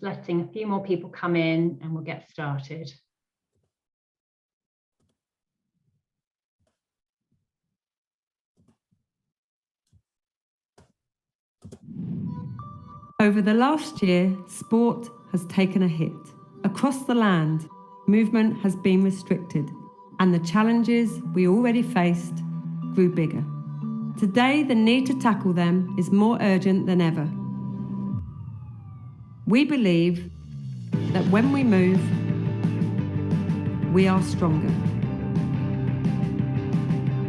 letting a few more people come in and we'll get started. Over the last year, sport has taken a hit. Across the land, movement has been restricted, and the challenges we already faced grew bigger. Today, the need to tackle them is more urgent than ever. We believe that when we move, we are stronger.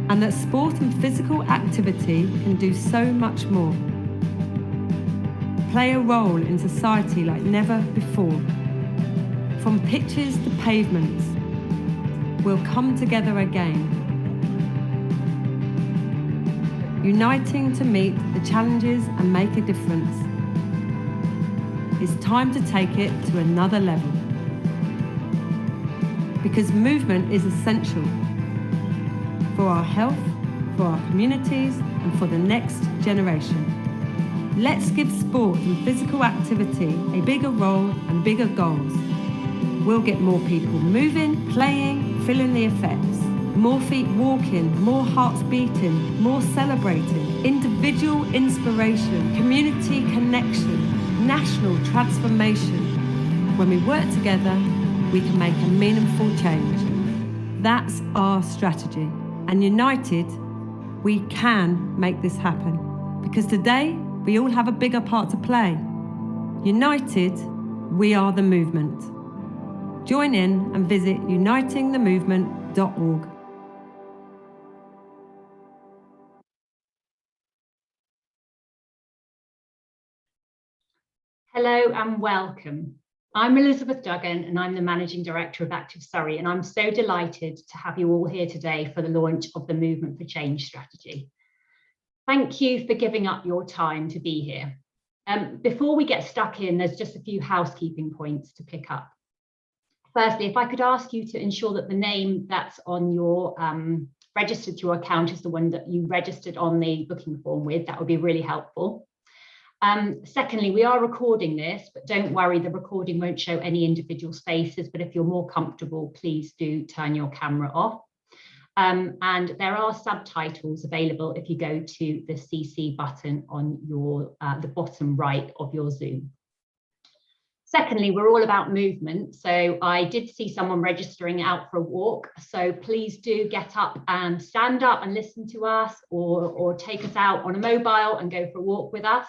And that sport and physical activity can do so much more. Play a role in society like never before. From pitches to pavements, we'll come together again. Uniting to meet the challenges and make a difference. It's time to take it to another level. Because movement is essential for our health, for our communities, and for the next generation. Let's give sport and physical activity a bigger role and bigger goals. We'll get more people moving, playing, feeling the effects. More feet walking, more hearts beating, more celebrating, individual inspiration, community connection, national transformation. When we work together, we can make a meaningful change. That's our strategy. And united, we can make this happen. Because today, we all have a bigger part to play. United, we are the movement. Join in and visit unitingthemovement.org. Hello and welcome. I'm Elizabeth Duggan and I'm the Managing Director of Active Surrey, and I'm so delighted to have you all here today for the launch of the Movement for Change strategy. Thank you for giving up your time to be here. Before we get stuck in, there's just a few housekeeping points to pick up. Firstly, if I could ask you to ensure that the name that's on your registered to your account is the one that you registered on the booking form with, that would be really helpful. Secondly, we are recording this, but don't worry, the recording won't show any individual faces, but if you're more comfortable, please do turn your camera off. And there are subtitles available if you go to the CC button on your the bottom right of your Zoom. Secondly, we're all about movement. So I did see someone registering out for a walk. So please do get up and stand up and listen to us, or take us out on a mobile and go for a walk with us.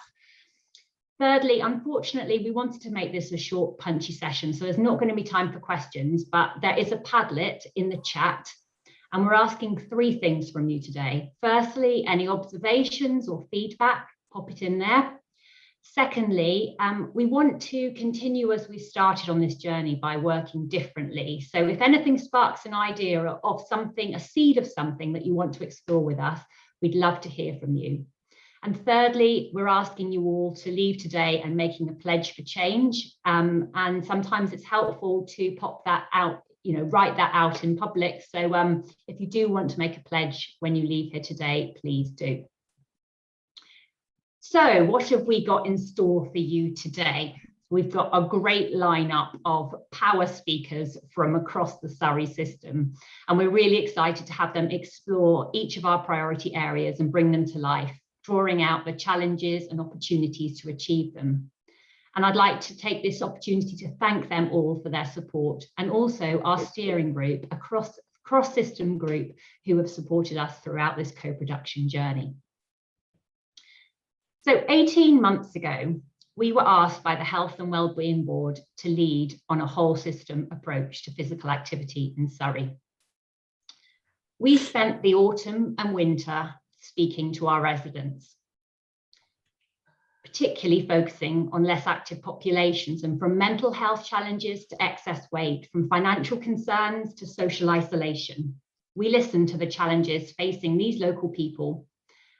Thirdly, unfortunately, we wanted to make this a short, punchy session. So there's not going to be time for questions, but there is a Padlet in the chat. And we're asking three things from you today. Firstly, any observations or feedback, pop it in there. Secondly, we want to continue as we started on this journey by working differently. So if anything sparks an idea of something, a seed of something that you want to explore with us, we'd love to hear from you. And thirdly, we're asking you all to leave today and making a pledge for change. And sometimes it's helpful to pop that out, write that out in public. So if you do want to make a pledge when you leave here today, please do. So what have we got in store for you today? We've got a great lineup of power speakers from across the Surrey system, and we're really excited to have them explore each of our priority areas and bring them to life, drawing out the challenges and opportunities to achieve them. And I'd like to take this opportunity to thank them all for their support, and also our steering group, a cross-system group who have supported us throughout this co-production journey. So 18 months ago, we were asked by the Health and Wellbeing Board to lead on a whole system approach to physical activity in Surrey. We spent the autumn and winter speaking to our residents, particularly focusing on less active populations, and from mental health challenges to excess weight, from financial concerns to social isolation. We listened to the challenges facing these local people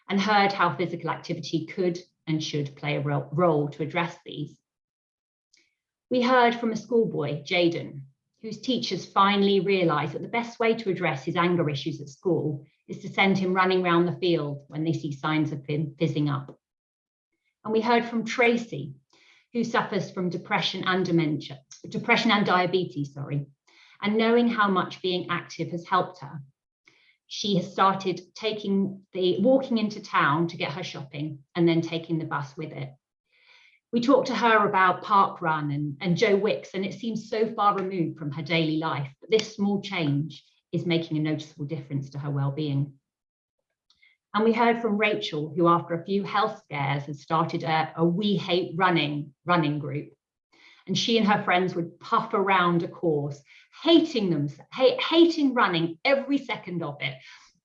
and heard how physical activity could and should play a role to address these. We heard from a schoolboy, Jaden, whose teachers finally realised that the best way to address his anger issues at school is to send him running around the field when they see signs of him fizzing up. And we heard from Tracy, who suffers from depression and diabetes, and knowing how much being active has helped her. She has started walking into town to get her shopping and then taking the bus with it. We talked to her about Park Run and Joe Wicks, and it seems so far removed from her daily life, but this small change is making a noticeable difference to her well-being. And we heard from Rachel, who after a few health scares has started a We Hate Running group. And she and her friends would puff around a course, hating running every second of it,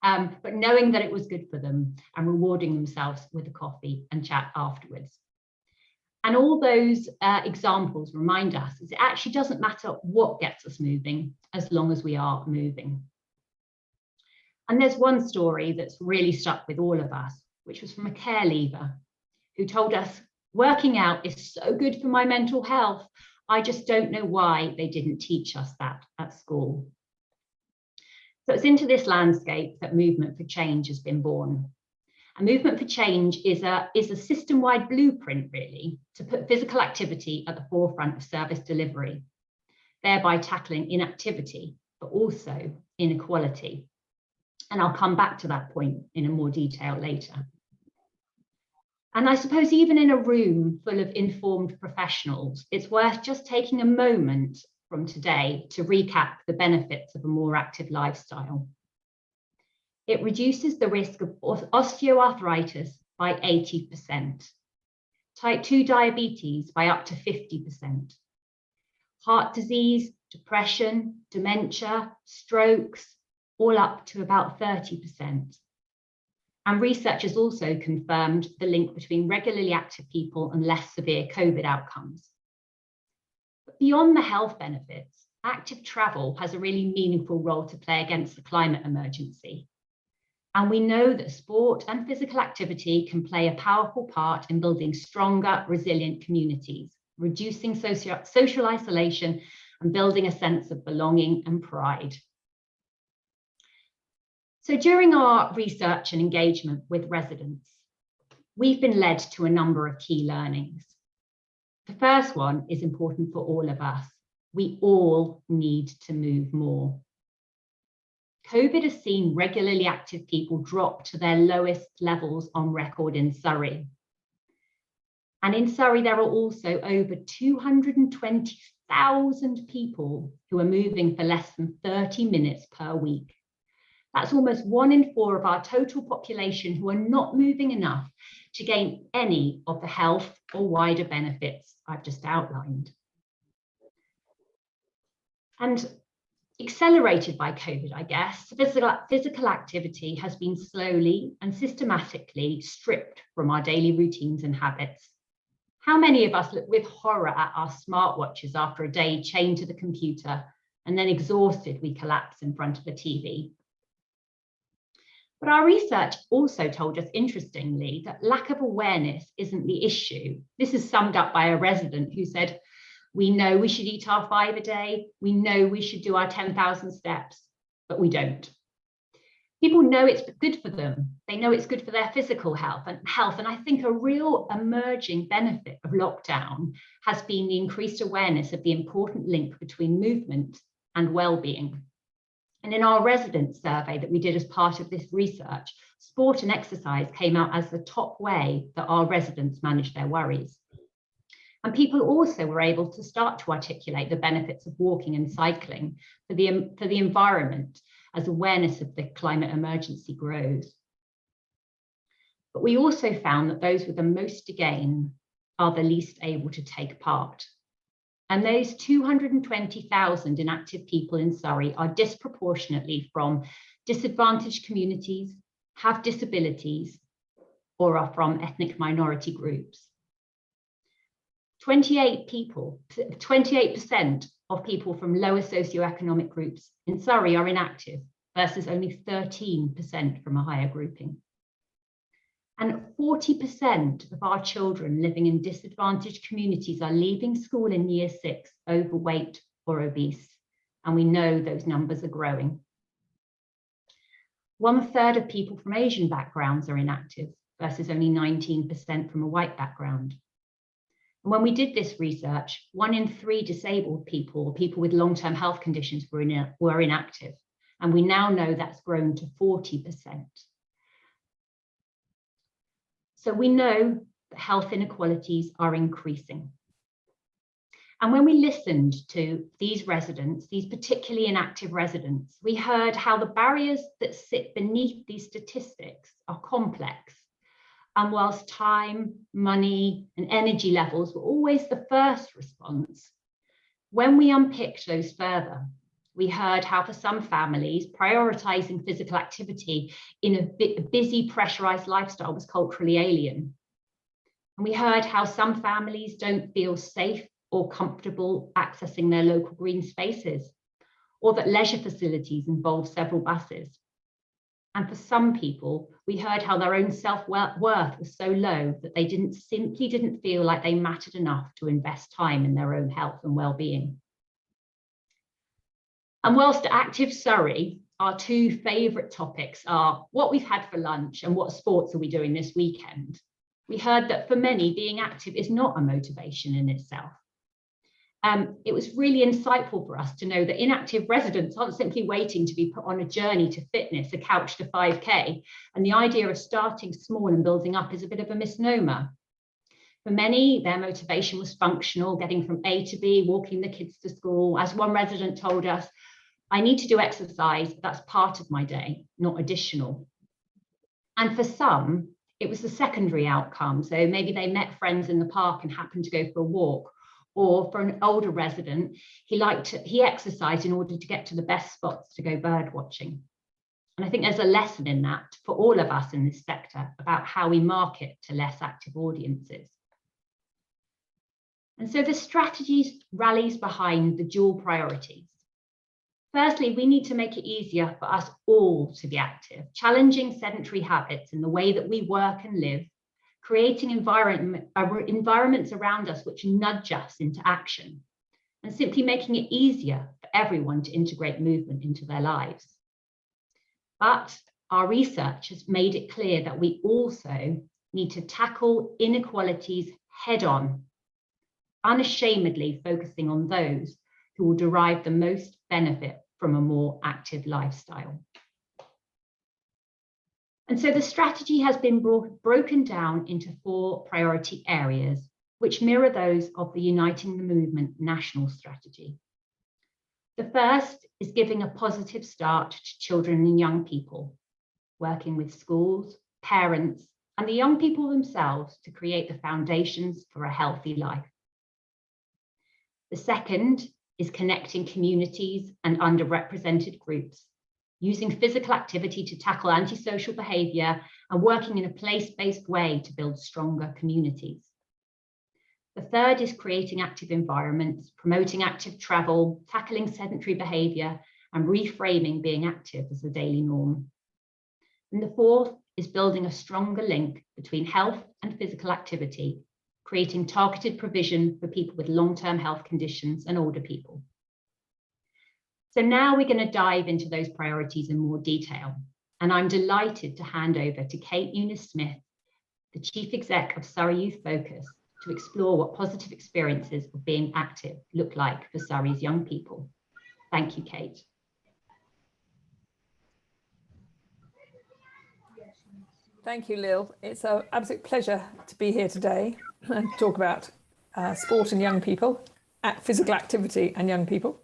but knowing that it was good for them and rewarding themselves with a coffee and chat afterwards. And all those examples remind us that it actually doesn't matter what gets us moving, as long as we are moving. And there's one story that's really stuck with all of us, which was from a care leaver who told us, working out is so good for my mental health. I just don't know why they didn't teach us that at school. So it's into this landscape that Movement for Change has been born. And Movement for Change is a system-wide blueprint, really, to put physical activity at the forefront of service delivery, thereby tackling inactivity, but also inequality. And I'll come back to that point in a more detail later. And I suppose even in a room full of informed professionals, it's worth just taking a moment from today to recap the benefits of a more active lifestyle. It reduces the risk of osteoarthritis by 80%, type 2 diabetes by up to 50%, heart disease, depression, dementia, strokes, all up to about 30%. And researchers also confirmed the link between regularly active people and less severe COVID outcomes. But beyond the health benefits, active travel has a really meaningful role to play against the climate emergency. And we know that sport and physical activity can play a powerful part in building stronger, resilient communities, reducing social isolation and building a sense of belonging and pride. So during our research and engagement with residents, we've been led to a number of key learnings. The first one is important for all of us. We all need to move more. COVID has seen regularly active people drop to their lowest levels on record in Surrey. And in Surrey, there are also over 220,000 people who are moving for less than 30 minutes per week. That's almost 1 in 4 of our total population who are not moving enough to gain any of the health or wider benefits I've just outlined. And accelerated by COVID, I guess, physical activity has been slowly and systematically stripped from our daily routines and habits. How many of us look with horror at our smartwatches after a day chained to the computer and then exhausted we collapse in front of the TV? But our research also told us, interestingly, that lack of awareness isn't the issue. This is summed up by a resident who said, we know we should eat our 5 a day, we know we should do our 10,000 steps, but we don't. People know it's good for them. They know it's good for their physical health. And I think a real emerging benefit of lockdown has been the increased awareness of the important link between movement and well-being. And in our resident survey that we did as part of this research, sport and exercise came out as the top way that our residents manage their worries. And people also were able to start to articulate the benefits of walking and cycling for the environment as awareness of the climate emergency grows. But we also found that those with the most to gain are the least able to take part. And those 220,000 inactive people in Surrey are disproportionately from disadvantaged communities, have disabilities, or are from ethnic minority groups. 28% of people from lower socioeconomic groups in Surrey are inactive versus only 13% from a higher grouping. And 40% of our children living in disadvantaged communities are leaving school in year 6 overweight or obese. And we know those numbers are growing. 1/3 of people from Asian backgrounds are inactive versus only 19% from a white background. And when we did this research, 1 in 3 disabled people, or people with long-term health conditions, were inactive. And we now know that's grown to 40%. So we know that health inequalities are increasing. And when we listened to these residents, these particularly inactive residents, we heard how the barriers that sit beneath these statistics are complex. And whilst time, money, and energy levels were always the first response, when we unpicked those further, we heard how for some families, prioritizing physical activity in a busy, pressurized lifestyle was culturally alien. And we heard how some families don't feel safe or comfortable accessing their local green spaces, or that leisure facilities involve several buses. And for some people, we heard how their own self-worth was so low that they simply didn't feel like they mattered enough to invest time in their own health and well-being. And whilst Active Surrey, our 2 favourite topics are what we've had for lunch and what sports are we doing this weekend, we heard that for many, being active is not a motivation in itself. It was really insightful for us to know that inactive residents aren't simply waiting to be put on a journey to fitness, a couch to 5K, and the idea of starting small and building up is a bit of a misnomer. For many, their motivation was functional, getting from A to B, walking the kids to school. As one resident told us, I need to do exercise, but that's part of my day, not additional. And for some, it was the secondary outcome. So maybe they met friends in the park and happened to go for a walk. Or for an older resident, he exercised in order to get to the best spots to go bird watching. And I think there's a lesson in that for all of us in this sector about how we market to less active audiences. And so the strategy rallies behind the dual priorities. Firstly, we need to make it easier for us all to be active, challenging sedentary habits in the way that we work and live, creating environments around us which nudge us into action, and simply making it easier for everyone to integrate movement into their lives. But our research has made it clear that we also need to tackle inequalities head-on, unashamedly focusing on those who will derive the most benefit from a more active lifestyle. And so the strategy has been broken down into 4 priority areas, which mirror those of the Uniting the Movement national strategy. The first is giving a positive start to children and young people, working with schools, parents, and the young people themselves to create the foundations for a healthy life. The second is connecting communities and underrepresented groups, using physical activity to tackle antisocial behaviour and working in a place-based way to build stronger communities. The third is creating active environments, promoting active travel, tackling sedentary behaviour, and reframing being active as the daily norm. And the fourth is building a stronger link between health and physical activity, creating targeted provision for people with long-term health conditions and older people. So now we're going to dive into those priorities in more detail. And I'm delighted to hand over to Kate Eunice-Smith, the Chief Exec of Surrey Youth Focus, to explore what positive experiences of being active look like for Surrey's young people. Thank you, Kate. Thank you, Lil. It's an absolute pleasure to be here today and talk about sport and young people, physical activity and young people.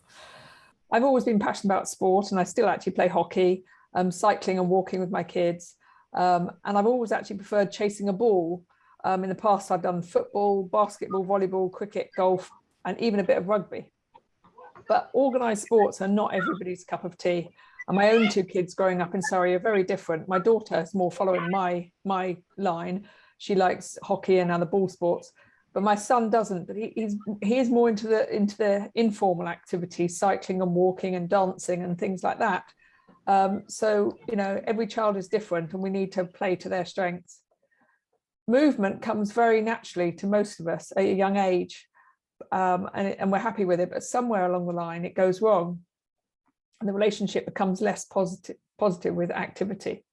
I've always been passionate about sport, and I still actually play hockey, cycling and walking with my kids. And I've always actually preferred chasing a ball. In the past, I've done football, basketball, volleyball, cricket, golf, and even a bit of rugby. But organised sports are not everybody's cup of tea. And my own 2 kids growing up in Surrey are very different. My daughter is more following my line. She likes hockey and other ball sports. But my son doesn't, but he is more into the informal activities, cycling and walking and dancing and things like that. So, you know, every child is different and we need to play to their strengths. Movement comes very naturally to most of us at a young age, and we're happy with it, but somewhere along the line it goes wrong and the relationship becomes less positive with activity.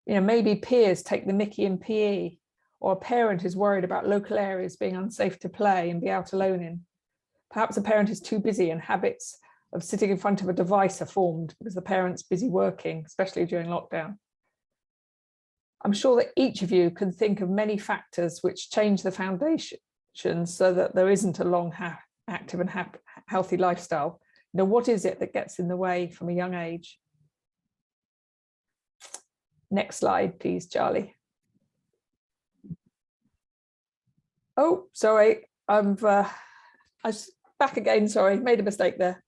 You know, maybe peers take the mickey in PE, or a parent is worried about local areas being unsafe to play and be out alone in. Perhaps a parent is too busy and habits of sitting in front of a device are formed because the parent's busy working, especially during lockdown. I'm sure that each of you can think of many factors which change the foundation so that there isn't a long, active and healthy lifestyle. You know, what is it that gets in the way from a young age? Next slide, please, Charlie. Oh, sorry, I'm back again. Sorry, made a mistake there.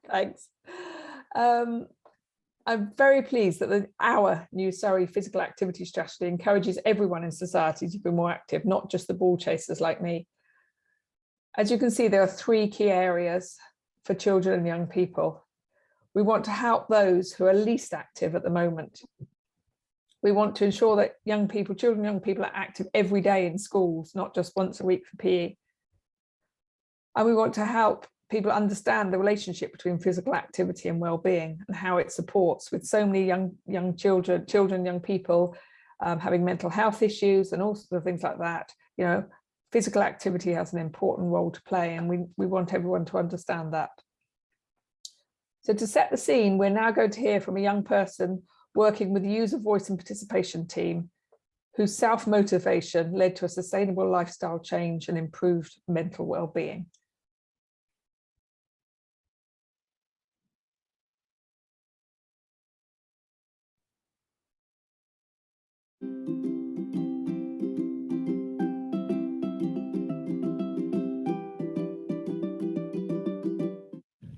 Thanks. I'm very pleased that our new Surrey physical activity strategy encourages everyone in society to be more active, not just the ball chasers like me. As you can see, there are 3 key areas for children and young people. We want to help those who are least active at the moment. We want to ensure that children and young people are active every day in schools, not just once a week for PE. And we want to help people understand the relationship between physical activity and well-being and how it supports, with so many young children, young people having mental health issues and all sorts of things like that. You know, physical activity has an important role to play, and we want everyone to understand that. So to set the scene, we're now going to hear from a young person working with the user voice and participation team, whose self-motivation led to a sustainable lifestyle change and improved mental well-being.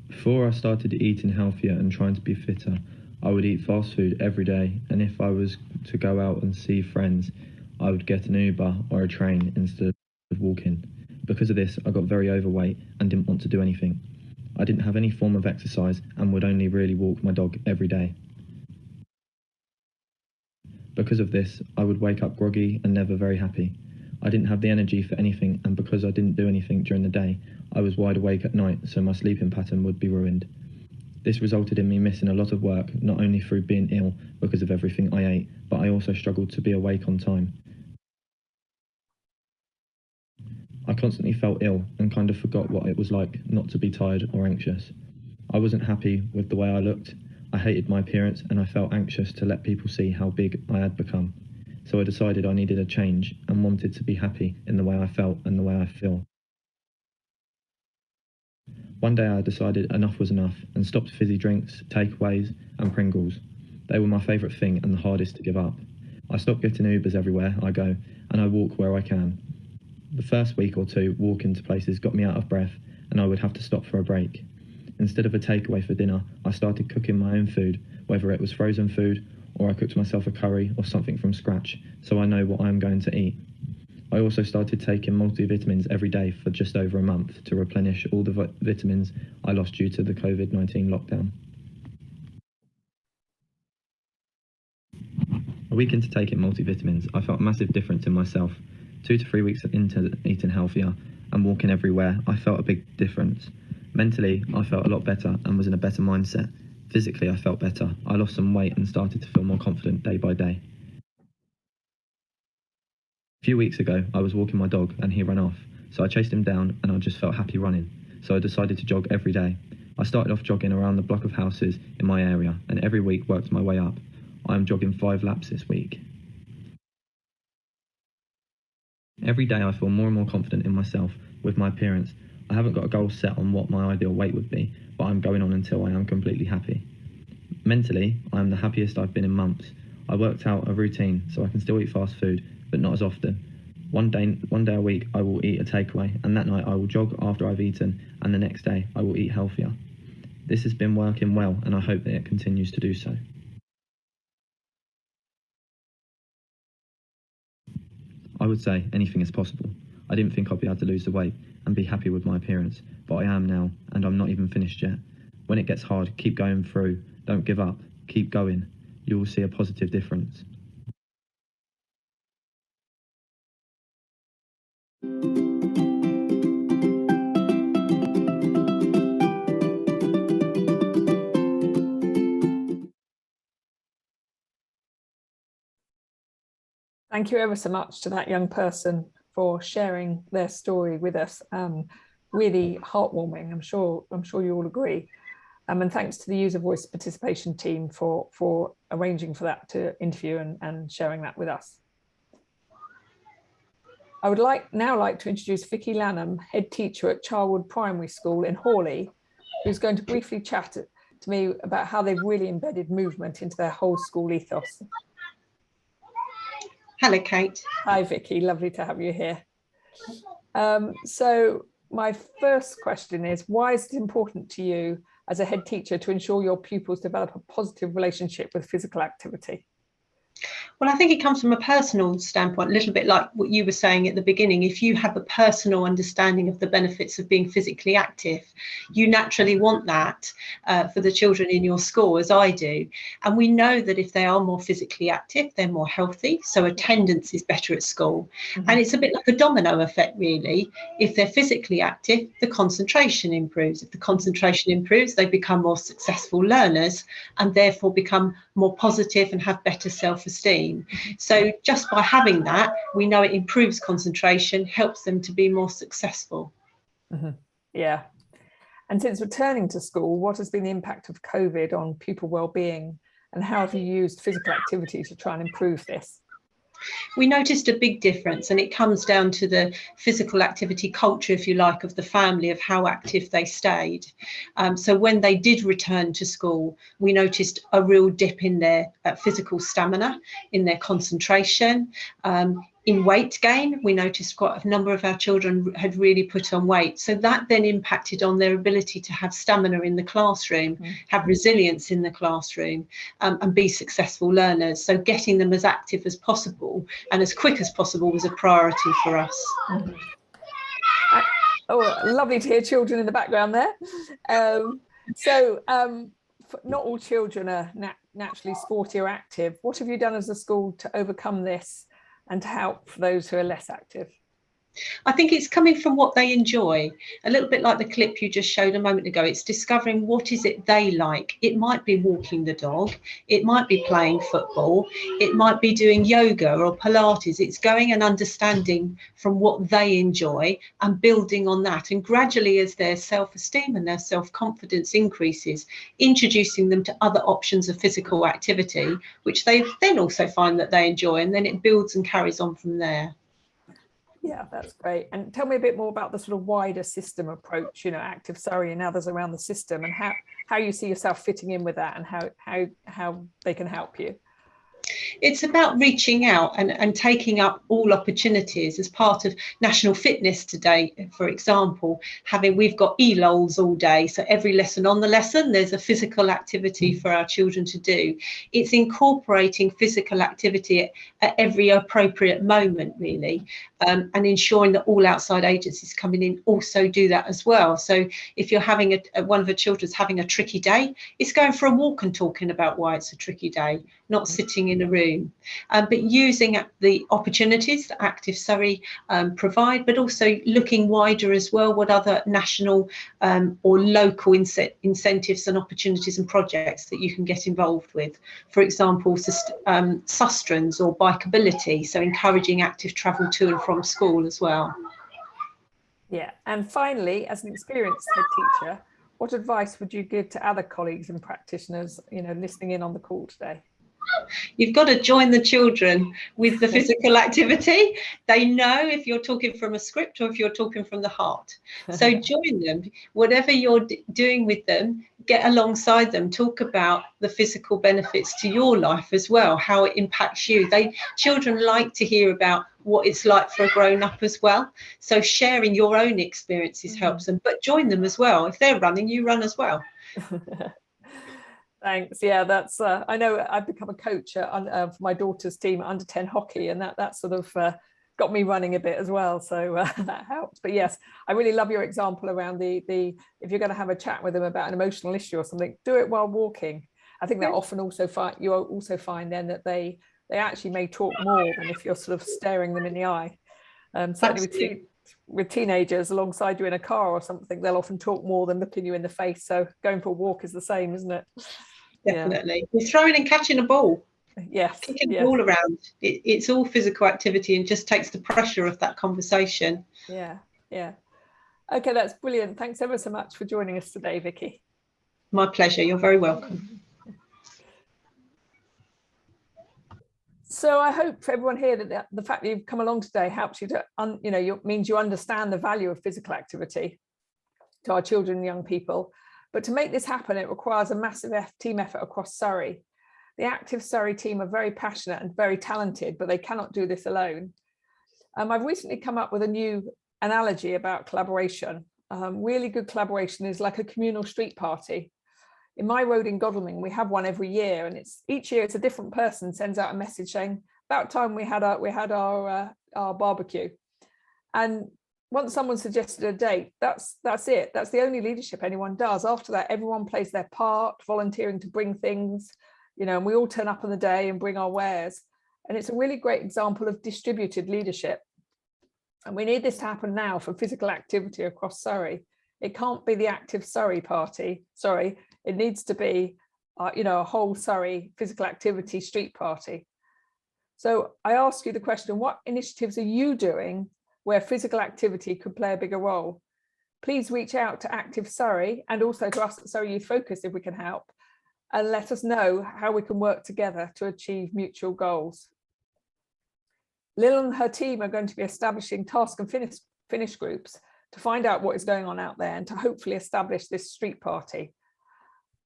Before I started eating healthier and trying to be fitter, I would eat fast food every day, and if I was to go out and see friends, I would get an Uber or a train instead of walking. Because of this, I got very overweight and didn't want to do anything. I didn't have any form of exercise and would only really walk my dog every day. Because of this, I would wake up groggy and never very happy. I didn't have the energy for anything, and because I didn't do anything during the day, I was wide awake at night, so my sleeping pattern would be ruined. This resulted in me missing a lot of work, not only through being ill because of everything I ate, but I also struggled to be awake on time. I constantly felt ill and kind of forgot what it was like not to be tired or anxious. I wasn't happy with the way I looked. I hated my appearance, and I felt anxious to let people see how big I had become. So I decided I needed a change and wanted to be happy in the way I felt and the way I feel. One day I decided enough was enough and stopped fizzy drinks, takeaways and Pringles. They were my favourite thing and the hardest to give up. I stopped getting Ubers everywhere I go, and I walk where I can. The first week or two, walking to places got me out of breath, and I would have to stop for a break. Instead of a takeaway for dinner, I started cooking my own food, whether it was frozen food or I cooked myself a curry or something from scratch, so I know what I'm going to eat. I also started taking multivitamins every day for just over a month to replenish all the vitamins I lost due to the COVID-19 lockdown. A week into taking multivitamins, I felt a massive difference in myself. 2 to 3 weeks into eating healthier and walking everywhere, I felt a big difference. Mentally, I felt a lot better and was in a better mindset. Physically, I felt better. I lost some weight and started to feel more confident day by day. A few weeks ago, I was walking my dog and he ran off, so I chased him down and I just felt happy running, so I decided to jog every day. I started off jogging around the block of houses in my area and every week worked my way up. I am jogging 5 laps this week. Every day I feel more and more confident in myself with my appearance. I haven't got a goal set on what my ideal weight would be, but I'm going on until I am completely happy. Mentally, I am the happiest I've been in months. I worked out a routine so I can still eat fast food, but not as often. One day a week I will eat a takeaway, and that night I will jog after I've eaten, and the next day I will eat healthier. This has been working well, and I hope that it continues to do so. I would say anything is possible. I didn't think I'd be able to lose the weight and be happy with my appearance, but I am now, and I'm not even finished yet. When it gets hard, keep going through. Don't give up. Keep going. You will see a positive difference. Thank you ever so much to that young person for sharing their story with us. Really heartwarming. I'm sure you all agree. And thanks to the user voice participation team for arranging for that to interview and sharing that with us. I would now like to introduce Vicky Lanham, head teacher at Charwood Primary School in Hawley, who's going to briefly chat to me about how they've really embedded movement into their whole school ethos. Hello, Kate. Hi, Vicky. Lovely to have you here. So my first question is, why is it important to you as a head teacher to ensure your pupils develop a positive relationship with physical activity? Well, I think it comes from a personal standpoint, a little bit like what you were saying at the beginning. If you have a personal understanding of the benefits of being physically active, you naturally want that for the children in your school, as I do. And we know that if they are more physically active, they're more healthy. So attendance is better at school. Mm-hmm. And it's a bit like a domino effect, really. If they're physically active, the concentration improves. If the concentration improves, they become more successful learners and therefore become more positive and have better self-esteem. So just by having that, we know it improves concentration, helps them to be more successful. Mm-hmm. Yeah. And since returning to school, what has been the impact of COVID on pupil well-being, and how have you used physical activity to try and improve this? We noticed a big difference, and it comes down to the physical activity culture, if you like, of the family, of how active they stayed. So when they did return to school, we noticed a real dip in their physical stamina, in their concentration. In weight gain, we noticed quite a number of our children had really put on weight. So that then impacted on their ability to have stamina in the classroom, have resilience in the classroom, and be successful learners. So getting them as active as possible and as quick as possible was a priority for us. Mm-hmm. Oh, lovely to hear children in the background there. Not all children are naturally sporty or active. What have you done as a school to overcome this and to help those who are less active? I think it's coming from what they enjoy, a little bit like the clip you just showed a moment ago. It's discovering what is it they like. It might be walking the dog, it might be playing football, it might be doing yoga or Pilates. It's going and understanding from what they enjoy and building on that. And gradually, as their self-esteem and their self-confidence increases, introducing them to other options of physical activity, which they then also find that they enjoy, and then it builds and carries on from there. Yeah, that's great. And tell me a bit more about the sort of wider system approach, Active Surrey and others around the system, and how you see yourself fitting in with that, and how they can help you. It's about reaching out and taking up all opportunities. As part of National Fitness today, for example, we've got ELOLs all day. So every lesson on the lesson, there's a physical activity for our children to do. It's incorporating physical activity at every appropriate moment, really, and ensuring that all outside agencies coming in also do that as well. So if you're having one of the children's having a tricky day, it's going for a walk and talking about why it's a tricky day, not sitting in a room, but using the opportunities that Active Surrey provide, but also looking wider as well, what other national or local incentives and opportunities and projects that you can get involved with. For example, sustrans or bikeability, so encouraging active travel to and from school as well. Yeah, and finally, as an experienced head teacher, what advice would you give to other colleagues and practitioners, listening in on the call today? You've got to join the children with the physical activity. They know if you're talking from a script or if you're talking from the heart. So join them. Whatever you're doing with them, get alongside them. Talk about the physical benefits to your life as well, how it impacts you. Children like to hear about what it's like for a grown-up as well. So sharing your own experiences helps them, but join them as well. If they're running, you run as well. Thanks. Yeah, that's. I know I've become a coach for my daughter's team at under 10 hockey, and that sort of got me running a bit as well. So that helped. But yes, I really love your example around the if you're going to have a chat with them about an emotional issue or something, do it while walking. I think that often also you also find then that they actually may talk more than if you're sort of staring them in the eye. Certainly with teenagers alongside you in a car or something, they'll often talk more than looking you in the face. So going for a walk is the same, isn't it? Definitely. You're throwing and catching a ball. Yes. Kicking the Yes. ball around. It's all physical activity and just takes the pressure off that conversation. Yeah. Yeah. Okay, that's brilliant. Thanks ever so much for joining us today, Vicky. My pleasure. You're very welcome. So I hope for everyone here that the fact that you've come along today helps you to, means you understand the value of physical activity to our children and young people. But to make this happen, it requires a massive team effort across Surrey. The Active Surrey team are very passionate and very talented, but they cannot do this alone. I've recently come up with a new analogy about collaboration. Really good collaboration is like a communal street party. In my road in Godalming, we have one every year, and each year it's a different person sends out a message saying, about time we had our barbecue. And once someone suggested a date, that's it. That's the only leadership anyone does. After that, everyone plays their part, volunteering to bring things, and we all turn up on the day and bring our wares. And it's a really great example of distributed leadership. And we need this to happen now for physical activity across Surrey. It can't be the Active Surrey party. Sorry, it needs to be, a whole Surrey physical activity street party. So I ask you the question, what initiatives are you doing where physical activity could play a bigger role? Please reach out to Active Surrey and also to us at Surrey Youth Focus if we can help, and let us know how we can work together to achieve mutual goals. Lil and her team are going to be establishing task and finish groups to find out what is going on out there and to hopefully establish this street party.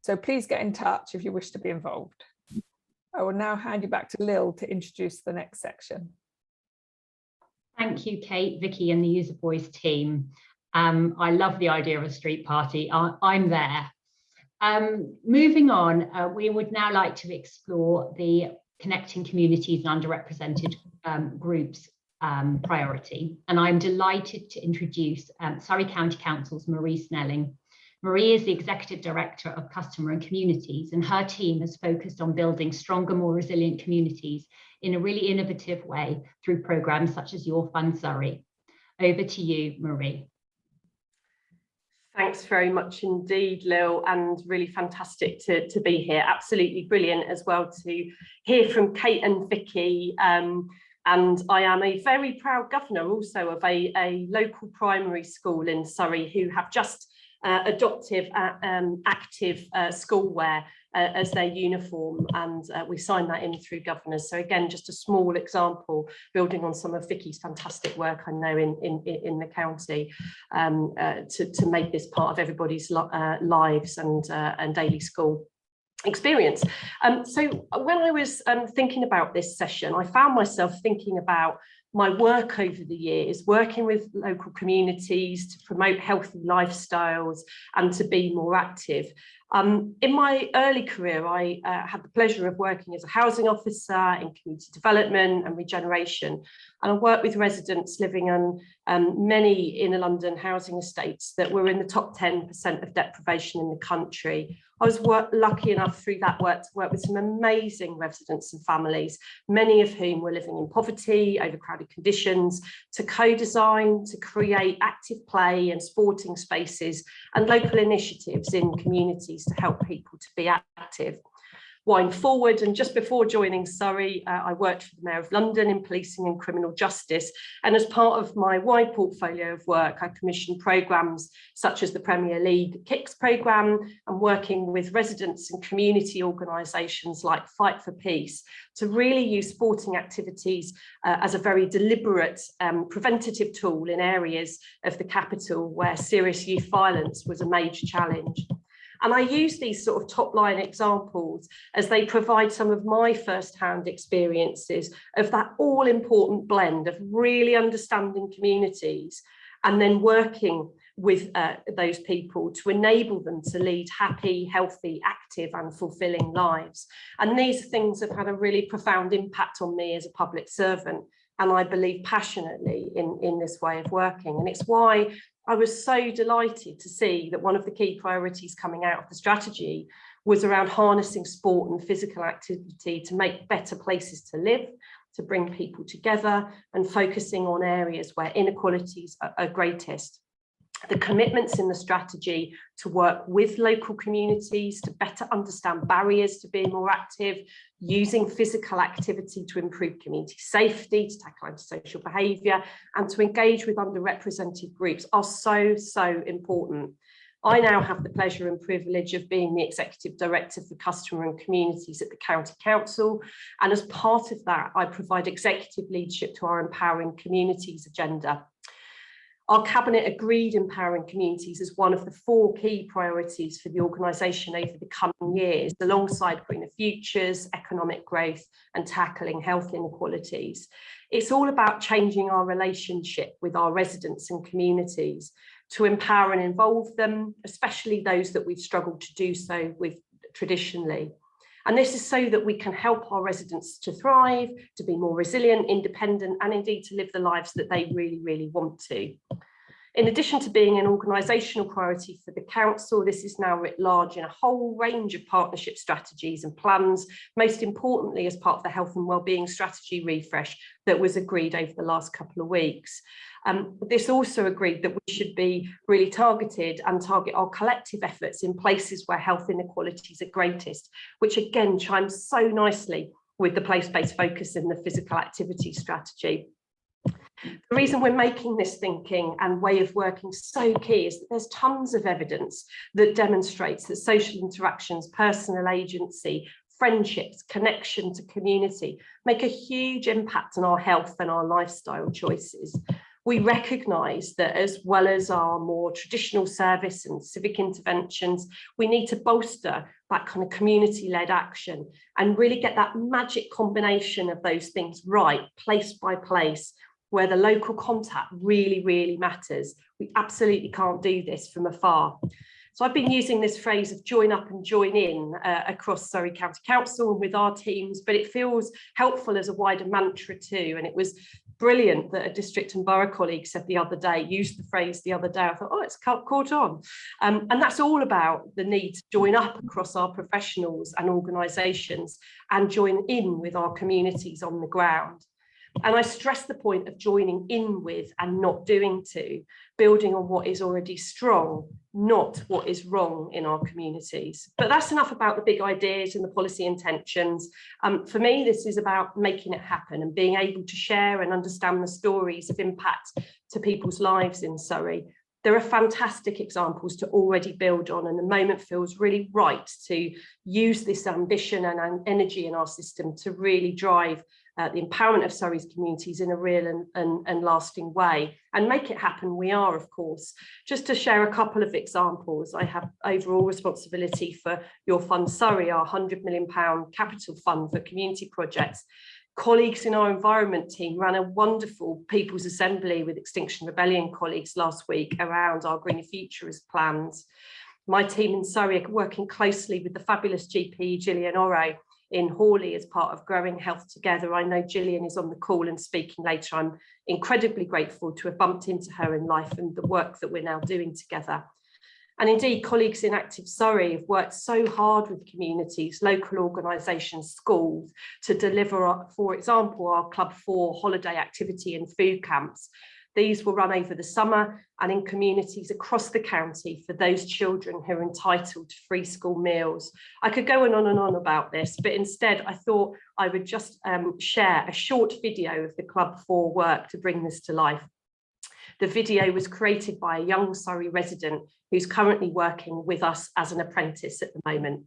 So please get in touch if you wish to be involved. I will now hand you back to Lil to introduce the next section. Thank you, Kate, Vicky, and the User Boys team. I love the idea of a street party. I'm there. Moving on, we would now like to explore the connecting communities and underrepresented groups priority. And I'm delighted to introduce Surrey County Council's Marie Snelling. Marie is the Executive Director of Customer and Communities, and her team has focused on building stronger, more resilient communities in a really innovative way through programmes such as Your Fund Surrey. Over to you, Marie. Thanks very much indeed, Lil, and really fantastic to be here. Absolutely brilliant as well to hear from Kate and Vicky. And I am a very proud governor also of a local primary school in Surrey who have just adopted active schoolwear as their uniform, and we signed that in through governors. So again, just a small example, building on some of Vicky's fantastic work I know in the county to make this part of everybody's lives and daily school experience. So when I was thinking about this session, I found myself thinking about my work over the years, working with local communities to promote healthy lifestyles and to be more active. In my early career, I had the pleasure of working as a housing officer in community development and regeneration. And I worked with residents living on many inner London housing estates that were in the top 10% of deprivation in the country. I was lucky enough through that work to work with some amazing residents and families, many of whom were living in poverty, overcrowded conditions, to co-design, to create active play and sporting spaces and local initiatives in communities to help people to be active. Wind forward, and just before joining Surrey, I worked for the Mayor of London in policing and criminal justice. And as part of my wide portfolio of work, I commissioned programmes such as the Premier League Kicks programme and working with residents and community organisations like Fight for Peace to really use sporting activities as a very deliberate preventative tool in areas of the capital where serious youth violence was a major challenge. And I use these sort of top line examples as they provide some of my first-hand experiences of that all-important blend of really understanding communities and then working with those people to enable them to lead happy, healthy, active and fulfilling lives. And these things have had a really profound impact on me as a public servant, and I believe passionately in this way of working. And it's why I was so delighted to see that one of the key priorities coming out of the strategy was around harnessing sport and physical activity to make better places to live, to bring people together, and focusing on areas where inequalities are greatest. The commitments in the strategy to work with local communities, to better understand barriers to being more active, using physical activity to improve community safety, to tackle antisocial behaviour, and to engage with underrepresented groups are so, so important. I now have the pleasure and privilege of being the Executive Director for Customer and Communities at the County Council. And as part of that, I provide executive leadership to our Empowering Communities agenda. Our Cabinet agreed empowering communities as one of the 4 key priorities for the organisation over the coming years, alongside greener futures, economic growth and tackling health inequalities. It's all about changing our relationship with our residents and communities to empower and involve them, especially those that we've struggled to do so with traditionally. And this is so that we can help our residents to thrive, to be more resilient, independent, and indeed to live the lives that they really, really want to. In addition to being an organisational priority for the council, this is now writ large in a whole range of partnership strategies and plans, most importantly as part of the health and wellbeing strategy refresh that was agreed over the last couple of weeks. This also agreed that we should be really targeted and target our collective efforts in places where health inequalities are greatest, which again chimes so nicely with the place-based focus in the physical activity strategy. The reason we're making this thinking and way of working so key is that there's tons of evidence that demonstrates that social interactions, personal agency, friendships, connection to community make a huge impact on our health and our lifestyle choices. We recognise that as well as our more traditional service and civic interventions, we need to bolster that kind of community-led action and really get that magic combination of those things right, place by place, where the local contact really, really matters. We absolutely can't do this from afar. So I've been using this phrase of join up and join in across Surrey County Council and with our teams, but it feels helpful as a wider mantra too. And it was brilliant that a district and borough colleague said the other day, used the phrase the other day. I thought, oh, it's caught on. And that's all about the need to join up across our professionals and organisations and join in with our communities on the ground. And I stress the point of joining in with and not doing to, building on what is already strong, not what is wrong in our communities. But that's enough about the big ideas and the policy intentions. For me, this is about making it happen and being able to share and understand the stories of impact to people's lives in Surrey. There are fantastic examples to already build on, and the moment feels really right to use this ambition and energy in our system to really drive the empowerment of Surrey's communities in a real and lasting way. And make it happen, we are, of course. Just to share a couple of examples, I have overall responsibility for Your Fund Surrey, our £100 million capital fund for community projects. Colleagues in our environment team ran a wonderful People's Assembly with Extinction Rebellion colleagues last week around our Greener Futures plans. My team in Surrey are working closely with the fabulous GP Gillian Oro in Hawley as part of Growing Health Together. I know Gillian is on the call and speaking later. I'm incredibly grateful to have bumped into her in life and the work that we're now doing together. And indeed, colleagues in Active Surrey have worked so hard with communities, local organisations, schools to deliver, for example, our Club 4 holiday activity and food camps. These will run over the summer and in communities across the county for those children who are entitled to free school meals. I could go on and on about this, but instead I thought I would just share a short video of the Club 4 work to bring this to life. The video was created by a young Surrey resident who's currently working with us as an apprentice at the moment.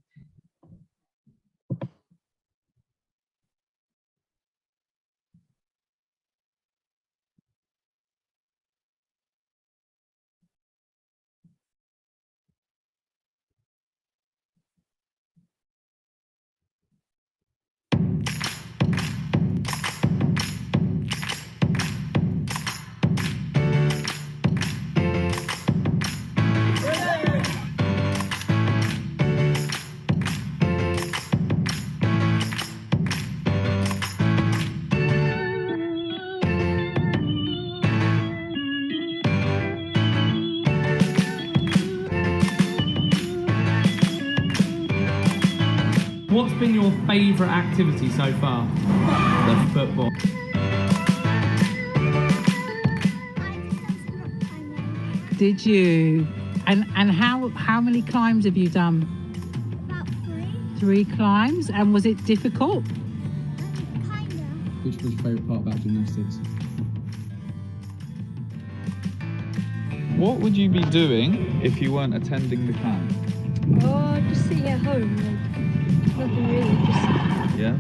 What's been your favourite activity so far? The football. Did you? And how many climbs have you done? About 3 climbs. And was it difficult? kind of. Which was your favourite part about gymnastics? What would you be doing if you weren't attending the camp? Oh, just sitting at home, like, nothing really, just... Yeah?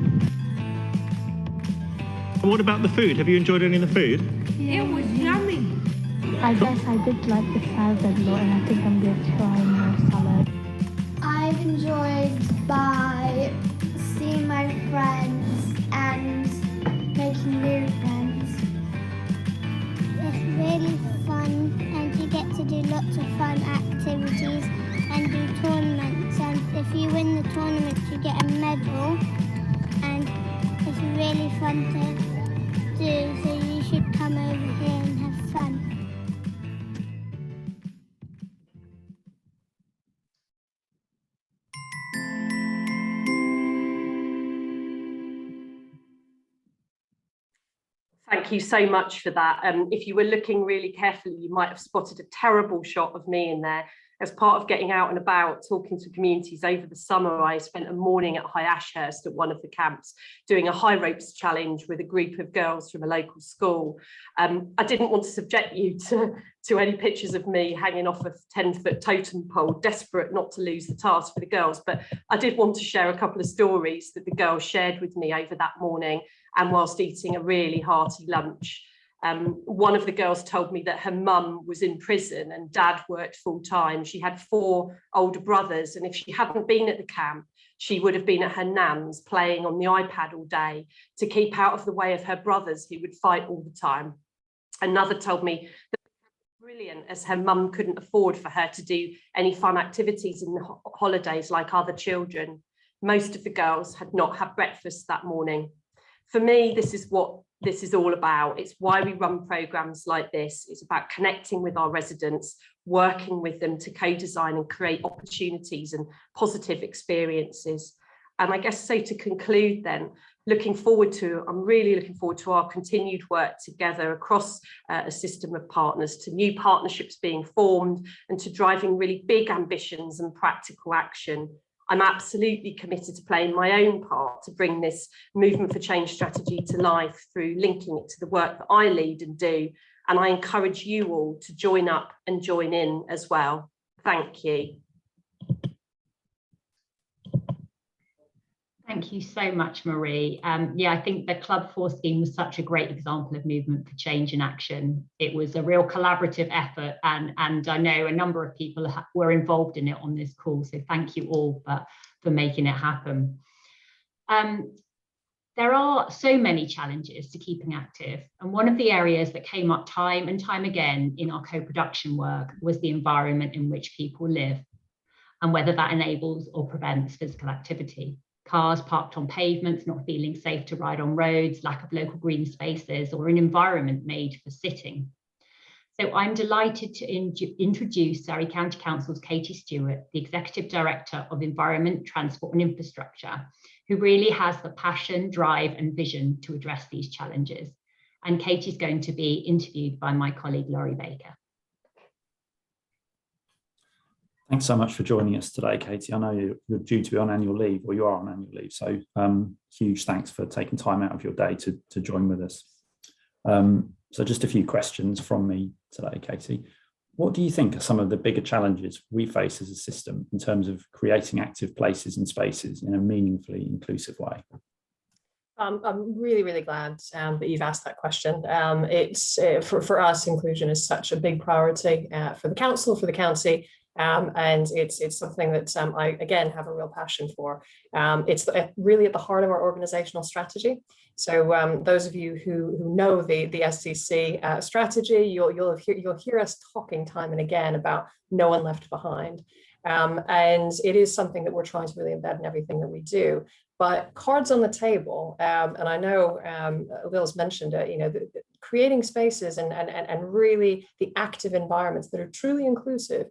And what about the food? Have you enjoyed any of the food? It was yummy. I guess I did like the salad a lot, and I think I'm going to try more salad. I've enjoyed by seeing my friends and making new friends. It's really fun, and you get to do lots of fun activities and do tournaments, and if you win the tournament you get a medal, and it's really fun to do, so you should come over here and have fun. Thank you so much for that. If you were looking really carefully, you might have spotted a terrible shot of me in there. As part of getting out and about, talking to communities over the summer, I spent a morning at High Ashurst at one of the camps doing a high ropes challenge with a group of girls from a local school. I didn't want to subject you to any pictures of me hanging off a 10-foot totem pole, desperate not to lose the task for the girls, but I did want to share a couple of stories that the girls shared with me over that morning and whilst eating a really hearty lunch. One of the girls told me that her mum was in prison and dad worked full time. She had 4 older brothers, and if she hadn't been at the camp, she would have been at her nan's playing on the iPad all day to keep out of the way of her brothers who would fight all the time. Another told me that it was brilliant as her mum couldn't afford for her to do any fun activities in the holidays like other children. Most of the girls had not had breakfast that morning. For me, this is what this is all about. It's why we run programs like this. It's about connecting with our residents, working with them to co-design and create opportunities and positive experiences. And I guess so to conclude then, I'm really looking forward to our continued work together across a system of partners, to new partnerships being formed and to driving really big ambitions and practical action. I'm absolutely committed to playing my own part to bring this movement for change strategy to life through linking it to the work that I lead and do. And I encourage you all to join up and join in as well. Thank you. Thank you so much, Marie. Yeah, I think the Club 4 scheme was such a great example of movement for change in action. It was a real collaborative effort, and I know a number of people were involved in it on this call, so thank you all for making it happen. There are so many challenges to keeping active, and one of the areas that came up time and time again in our co-production work was the environment in which people live, and whether that enables or prevents physical activity. Cars parked on pavements, not feeling safe to ride on roads, lack of local green spaces, or an environment made for sitting. So I'm delighted to introduce Surrey County Council's Katie Stewart, the Executive Director of Environment, Transport and Infrastructure, who really has the passion, drive and vision to address these challenges. And Katie's going to be interviewed by my colleague, Laurie Baker. Thanks so much for joining us today, Katie. I know you're due to be on annual leave, or you are on annual leave, so huge thanks for taking time out of your day to join with us. So just a few questions from me today, Katie. What do you think are some of the bigger challenges we face as a system in terms of creating active places and spaces in a meaningfully inclusive way? I'm really, really glad that you've asked that question. It's for us, inclusion is such a big priority for the council, for the county, and it's something that I, again, have a real passion for. It's really at the heart of our organizational strategy. So those of you who know the SCC strategy, you'll hear us talking time and again about no one left behind. And it is something that we're trying to really embed in everything that we do. But cards on the table, and I know Lil's mentioned it, creating spaces and really the active environments that are truly inclusive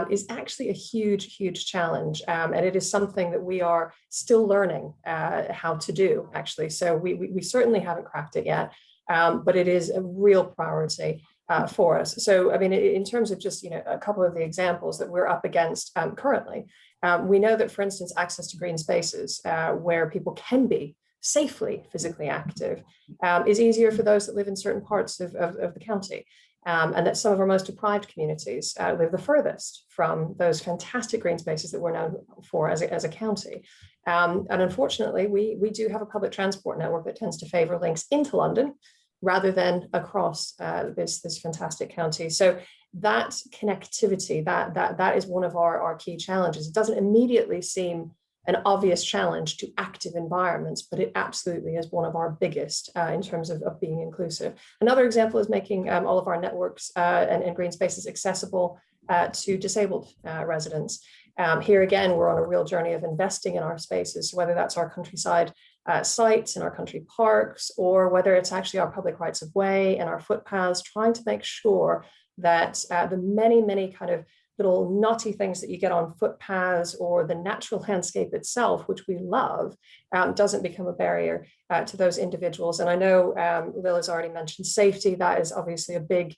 is actually a huge challenge. And it is something that we are still learning how to do, actually. So we certainly haven't cracked it yet, but it is a real priority. for us. So, I mean, in terms of just, a couple of the examples that we're up against currently, we know that, for instance, access to green spaces where people can be safely physically active is easier for those that live in certain parts of the county. And that some of our most deprived communities live the furthest from those fantastic green spaces that we're known for as a county. And unfortunately, we do have a public transport network that tends to favour links into London rather than across this fantastic county. So that connectivity, that is one of our key challenges. It doesn't immediately seem an obvious challenge to active environments, but it absolutely is one of our biggest in terms of being inclusive. Another example is making all of our networks and green spaces accessible to disabled residents. Here again, we're on a real journey of investing in our spaces, whether that's our countryside sites in our country parks, or whether it's actually our public rights of way and our footpaths, trying to make sure that the many kind of little knotty things that you get on footpaths or the natural landscape itself, which we love, doesn't become a barrier to those individuals. And I know Lil has already mentioned safety. That is obviously a big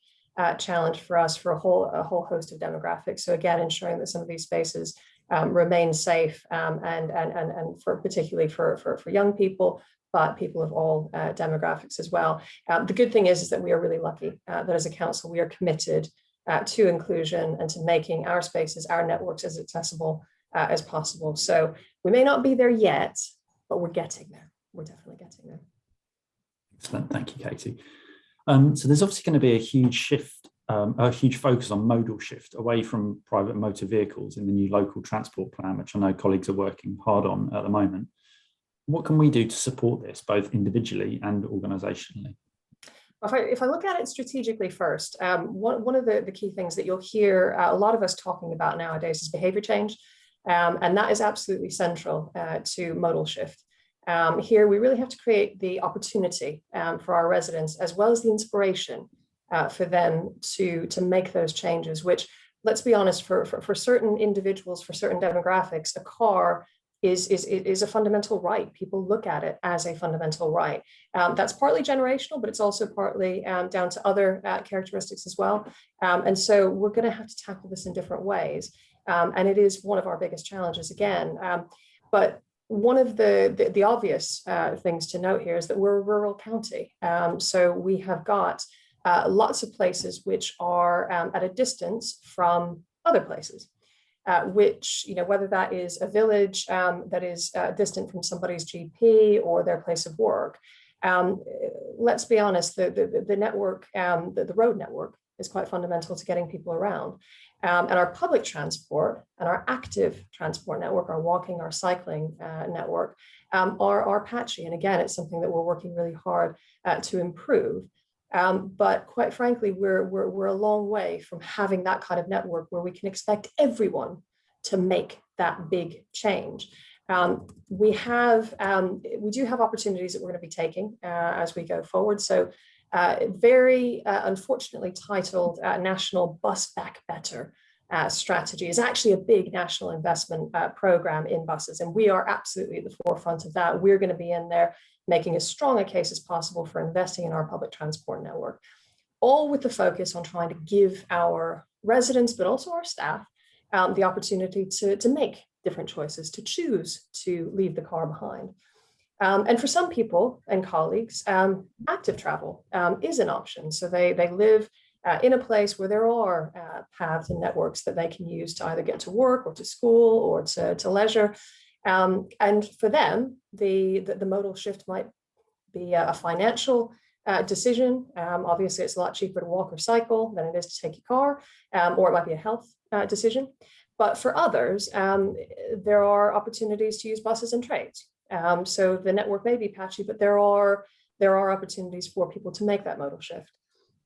challenge for us for a whole host of demographics. So again, ensuring that some of these spaces remain safe and for particularly for young people, but people of all demographics as well. The good thing is that we are really lucky that as a council, we are committed to inclusion and to making our spaces, our networks as accessible as possible. So we may not be there yet, but we're getting there. We're definitely getting there. Excellent, thank you, Katie. So there's obviously going to be a huge shift, a huge focus on modal shift away from private motor vehicles in the new local transport plan, which I know colleagues are working hard on at the moment. What can we do to support this, both individually and organisationally? If I look at it strategically first, one of the key things that you'll hear a lot of us talking about nowadays is behaviour change, and that is absolutely central to modal shift. Here, we really have to create the opportunity for our residents, as well as the inspiration for them to make those changes, which, let's be honest, for certain individuals, for certain demographics, a car is a fundamental right. People look at it as a fundamental right. That's partly generational, but it's also partly down to other characteristics as well. And so we're going to have to tackle this in different ways. And it is one of our biggest challenges again. But one of the obvious things to note here is that we're a rural county. So we have got lots of places which are at a distance from other places. Which, whether that is a village that is distant from somebody's GP or their place of work. Let's be honest, the network, the road network is quite fundamental to getting people around. And our public transport and our active transport network, our walking, our cycling network are patchy. And again, it's something that we're working really hard to improve. But quite frankly, we're a long way from having that kind of network where we can expect everyone to make that big change. We do have opportunities that we're going to be taking as we go forward. So very unfortunately titled National Bus Back Better strategy is actually a big national investment program in buses. And we are absolutely at the forefront of that. We're going to be in there making as strong a case as possible for investing in our public transport network, all with the focus on trying to give our residents, but also our staff, the opportunity to make different choices, to choose to leave the car behind. And for some people and colleagues, active travel is an option. So they live in a place where there are paths and networks that they can use to either get to work or to school or to leisure. And for them, the modal shift might be a financial decision. Obviously, it's a lot cheaper to walk or cycle than it is to take your car, or it might be a health decision. But for others, there are opportunities to use buses and trains. So the network may be patchy, but there are opportunities for people to make that modal shift.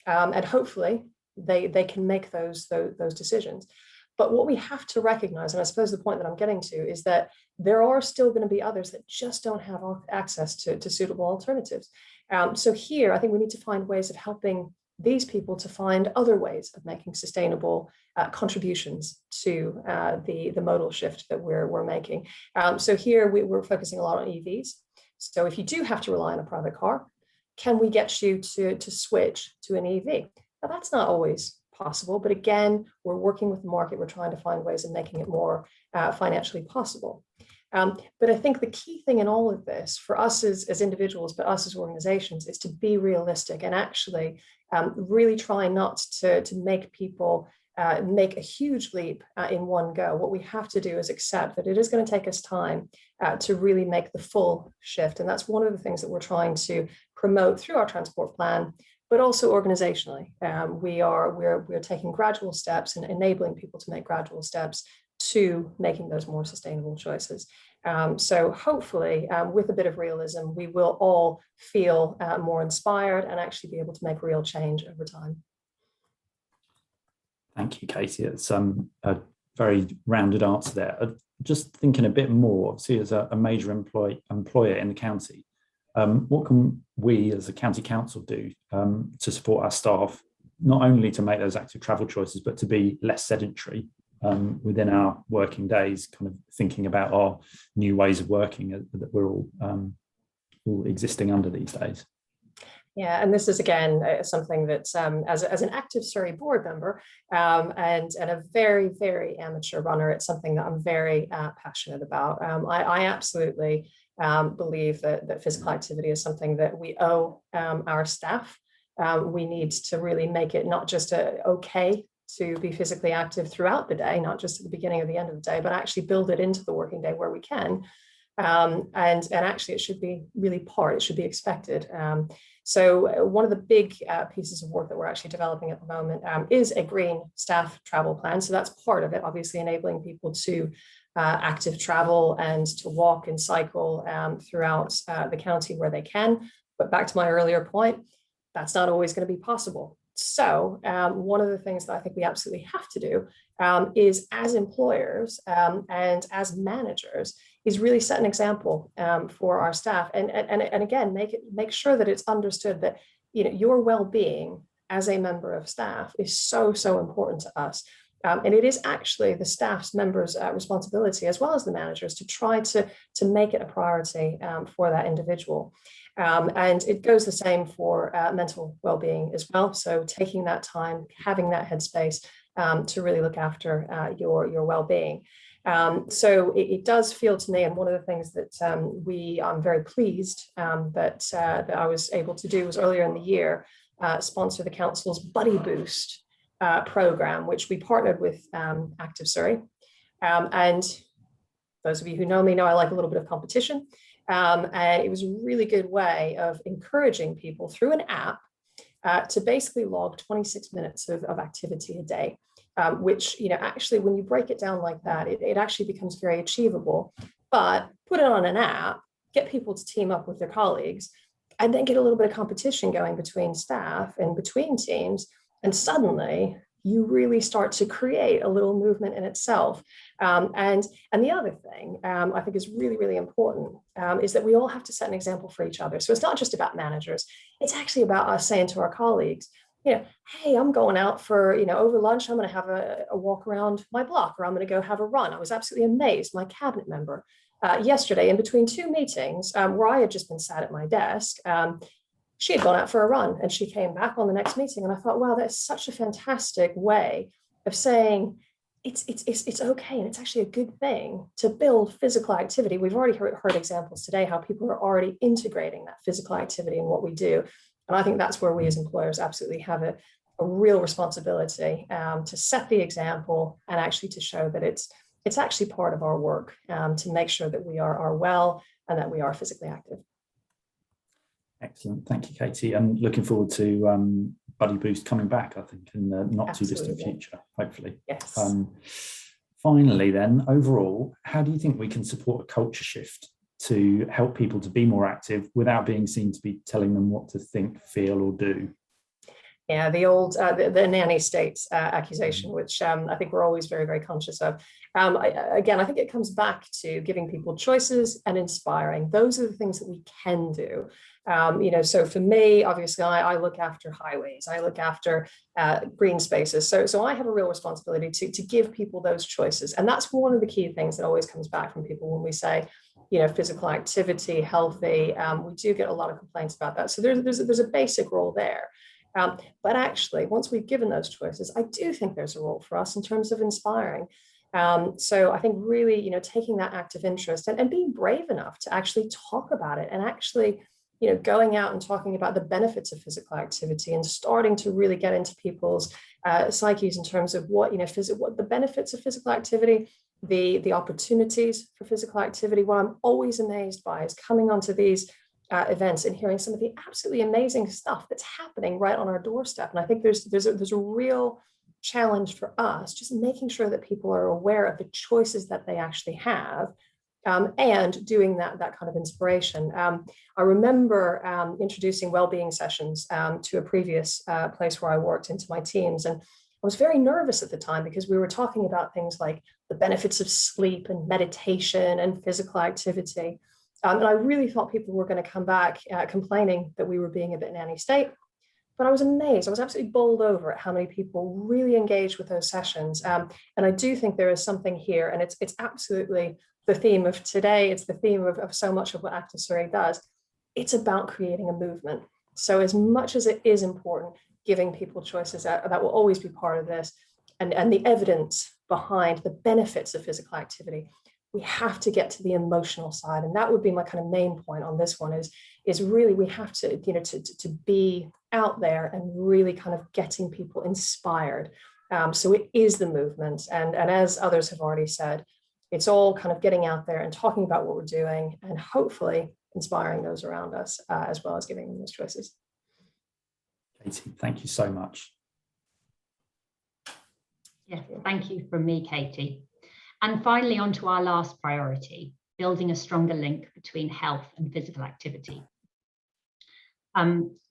And hopefully they can make those decisions. But what we have to recognize, and I suppose the point that I'm getting to, is that there are still going to be others that just don't have access to suitable alternatives. So here, I think we need to find ways of helping these people to find other ways of making sustainable contributions to the modal shift that we're making. So here we're focusing a lot on EVs. So if you do have to rely on a private car, can we get you to switch to an EV? Now, that's not always possible, but again, we're working with the market. We're trying to find ways of making it more financially possible. But I think the key thing in all of this for us as individuals, but us as organizations, is to be realistic and actually really try not to make people make a huge leap in one go. What we have to do is accept that it is going to take us time to really make the full shift. And that's one of the things that we're trying to promote through our transport plan, but also organizationally. We're taking gradual steps and enabling people to make gradual steps to making those more sustainable choices. So hopefully, with a bit of realism, we will all feel more inspired and actually be able to make real change over time. Thank you, Katie. It's a very rounded answer there. Just thinking a bit more, obviously, as a major employer in the county, what can we as a county council do to support our staff, not only to make those active travel choices, but to be less sedentary within our working days, kind of thinking about our new ways of working that we're all existing under these days? Yeah, and this is again something that as an active Surrey board member and a very, very amateur runner, it's something that I'm very passionate about. I absolutely believe that physical activity is something that we owe our staff. We need to really make it not just okay to be physically active throughout the day, not just at the beginning or the end of the day, but actually build it into the working day where we can. And actually it should be really it should be expected. So one of the big pieces of work that we're actually developing at the moment is a green staff travel plan. So that's part of it, obviously enabling people to active travel and to walk and cycle throughout the county where they can. But back to my earlier point, that's not always going to be possible. So one of the things that I think we absolutely have to do is, as employers and as managers, is really set an example for our staff, and again make sure that it's understood that your well-being as a member of staff is so important to us, and it is actually the staff's members' responsibility as well as the managers to try to make it a priority for that individual. And it goes the same for mental well-being as well. So taking that time, having that headspace to really look after your well-being. So it does feel to me, and one of the things that I'm very pleased that I was able to do was earlier in the year sponsor the council's Buddy Boost program, which we partnered with Active Surrey. And those of you who know me know I like a little bit of competition. And it was a really good way of encouraging people through an app to basically log 26 minutes of activity a day, which, actually, when you break it down like that, it actually becomes very achievable. But put it on an app, get people to team up with their colleagues, and then get a little bit of competition going between staff and between teams. And suddenly you really start to create a little movement in itself. And the other thing I think is really, really important is that we all have to set an example for each other. So it's not just about managers. It's actually about us saying to our colleagues, hey, I'm going out for, over lunch, I'm going to have a walk around my block, or I'm going to go have a run. I was absolutely amazed. My cabinet member yesterday, in between two meetings where I had just been sat at my desk, she had gone out for a run and she came back on the next meeting. And I thought, wow, that's such a fantastic way of saying it's okay. And it's actually a good thing to build physical activity. We've already heard examples today, how people are already integrating that physical activity in what we do. And I think that's where we as employers absolutely have a real responsibility to set the example and actually to show that it's actually part of our work to make sure that we are well and that we are physically active. Excellent. Thank you, Katie. And looking forward to Buddy Boost coming back, I think, in the not too distant future, hopefully. Yes. Finally, then, overall, how do you think we can support a culture shift to help people to be more active without being seen to be telling them what to think, feel, or do? Yeah, the old the nanny state accusation, which I think we're always very, very conscious of. Again, I think it comes back to giving people choices and inspiring. Those are the things that we can do. So for me, obviously, I look after highways, I look after green spaces. So I have a real responsibility to give people those choices. And that's one of the key things that always comes back from people when we say, physical activity, healthy. We do get a lot of complaints about that. So there's a basic role there. But actually, once we've given those choices, I do think there's a role for us in terms of inspiring. So I think really, taking that active interest and being brave enough to actually talk about it, and actually, going out and talking about the benefits of physical activity and starting to really get into people's psyches in terms of what the benefits of physical activity, the opportunities for physical activity. What I'm always amazed by is coming onto these events and hearing some of the absolutely amazing stuff that's happening right on our doorstep. And I think there's a real challenge for us, just making sure that people are aware of the choices that they actually have, and doing that kind of inspiration. I remember introducing well-being sessions to a previous place where I worked into my teams, and I was very nervous at the time because we were talking about things like the benefits of sleep and meditation and physical activity. And I really thought people were going to come back complaining that we were being a bit nanny state. But I was amazed. I was absolutely bowled over at how many people really engaged with those sessions. And I do think there is something here, and it's absolutely the theme of today. It's the theme of so much of what Active Surrey does. It's about creating a movement. So as much as it is important, giving people choices, that will always be part of this, and the evidence behind the benefits of physical activity, we have to get to the emotional side. And that would be my kind of main point on this one, is really we have to, to be out there and really kind of getting people inspired. So it is the movement. And as others have already said, it's all kind of getting out there and talking about what we're doing and hopefully inspiring those around us, as well as giving them those choices. Katie, thank you so much. Yes, thank you from me, Katie. And finally, on to our last priority, building a stronger link between health and physical activity.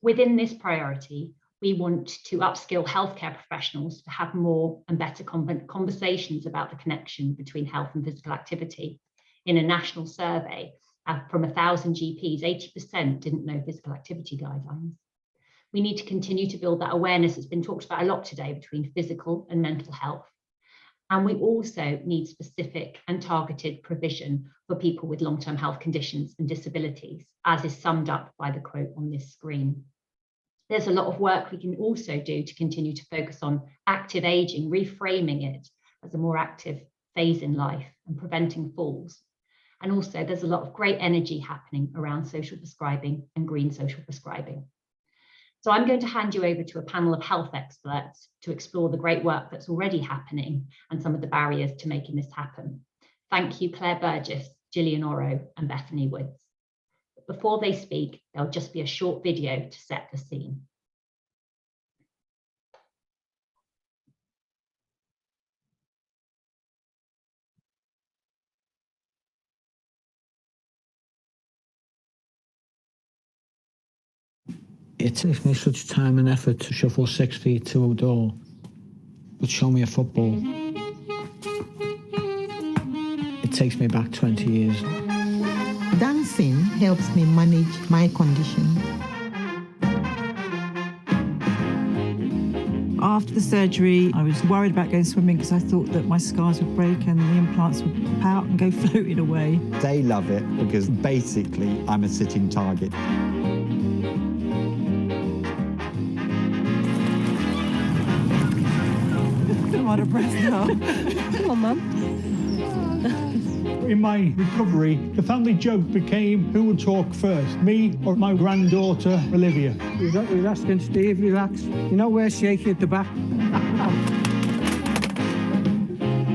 Within this priority, we want to upskill healthcare professionals to have more and better conversations about the connection between health and physical activity. In a national survey from 1,000 GPs, 80% didn't know physical activity guidelines. We need to continue to build that awareness that's been talked about a lot today between physical and mental health. And we also need specific and targeted provision for people with long-term health conditions and disabilities, as is summed up by the quote on this screen. There's a lot of work we can also do to continue to focus on active aging, reframing it as a more active phase in life and preventing falls. And also there's a lot of great energy happening around social prescribing and green social prescribing. So I'm going to hand you over to a panel of health experts to explore the great work that's already happening and some of the barriers to making this happen. Thank you, Claire Burgess, Gillian Oro, and Bethany Woods. But before they speak, there'll just be a short video to set the scene. It takes me such time and effort to shuffle 6 feet to a door, but show me a football. It takes me back 20 years. Dancing helps me manage my condition. After the surgery, I was worried about going swimming because I thought that my scars would break and the implants would pop out and go floating away. They love it because basically I'm a sitting target. I'm out of breath now. Come on, Mum. In my recovery, the family joke became who would talk first, me or my granddaughter, Olivia. Relax, Steve, relax. You know we're shaky at the back.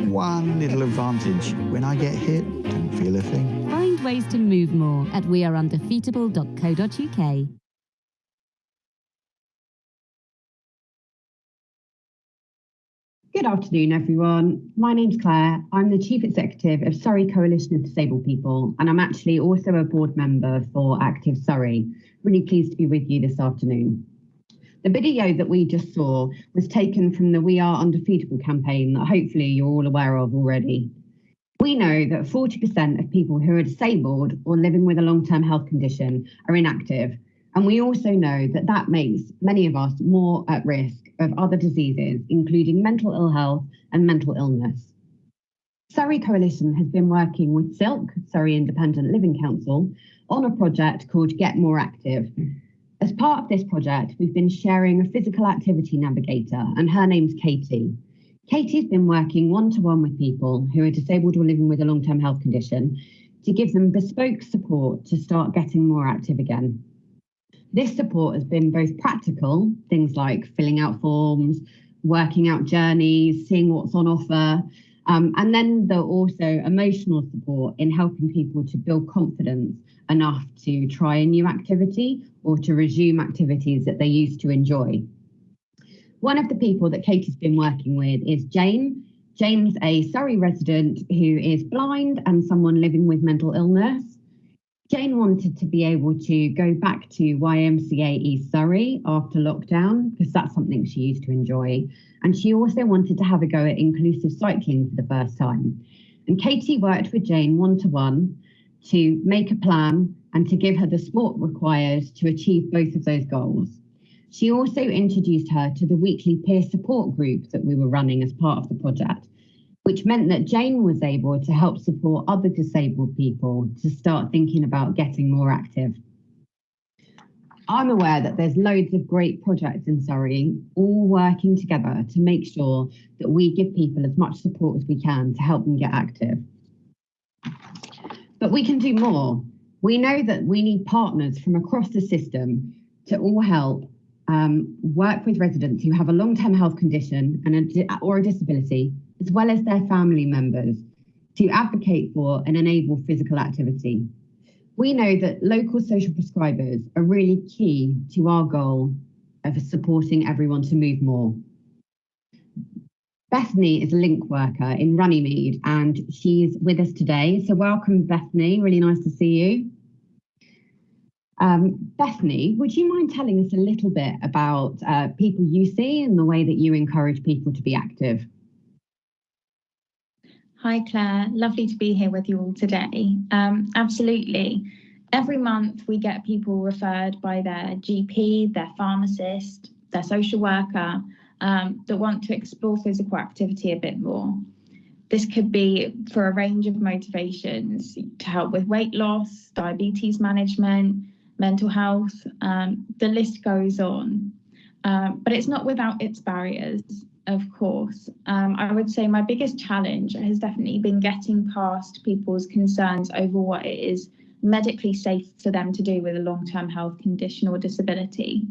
One little advantage, when I get hit, don't feel a thing. Find ways to move more at weareundefeatable.co.uk. Good afternoon, everyone. My name's Claire. I'm the Chief Executive of Surrey Coalition of Disabled People, and I'm actually also a board member for Active Surrey. Really pleased to be with you this afternoon. The video that we just saw was taken from the We Are Undefeatable campaign that hopefully you're all aware of already. We know that 40% of people who are disabled or living with a long-term health condition are inactive. And we also know that that makes many of us more at risk of other diseases, including mental ill health and mental illness. Surrey Coalition has been working with SILC, Surrey Independent Living Council, on a project called Get More Active. As part of this project, we've been sharing a physical activity navigator, and her name's Katie. Katie's been working one-to-one with people who are disabled or living with a long-term health condition to give them bespoke support to start getting more active again. This support has been both practical, things like filling out forms, working out journeys, seeing what's on offer, and then also emotional support in helping people to build confidence enough to try a new activity or to resume activities that they used to enjoy. One of the people that Katie's been working with is Jane. Jane's a Surrey resident who is blind and someone living with mental illness. Jane wanted to be able to go back to YMCA East Surrey after lockdown, because that's something she used to enjoy. And she also wanted to have a go at inclusive cycling for the first time. And Katie worked with Jane one-to-one to make a plan and to give her the support required to achieve both of those goals. She also introduced her to the weekly peer support group that we were running as part of the project, which meant that Jane was able to help support other disabled people to start thinking about getting more active. I'm aware that there's loads of great projects in Surrey, all working together to make sure that we give people as much support as we can to help them get active. But we can do more. We know that we need partners from across the system to all help work with residents who have a long-term health condition or a disability, as well as their family members, to advocate for and enable physical activity. We know that local social prescribers are really key to our goal of supporting everyone to move more. Bethany is a link worker in Runnymede and she's with us today. So welcome, Bethany, really nice to see you. Bethany, would you mind telling us a little bit about people you see and the way that you encourage people to be active? Hi Claire, lovely to be here with you all today. Absolutely. Every month we get people referred by their GP, their pharmacist, their social worker that want to explore physical activity a bit more. This could be for a range of motivations to help with weight loss, diabetes management, mental health, the list goes on. But it's not without its barriers. Of course, I would say my biggest challenge has definitely been getting past people's concerns over what it is medically safe for them to do with a long-term health condition or disability.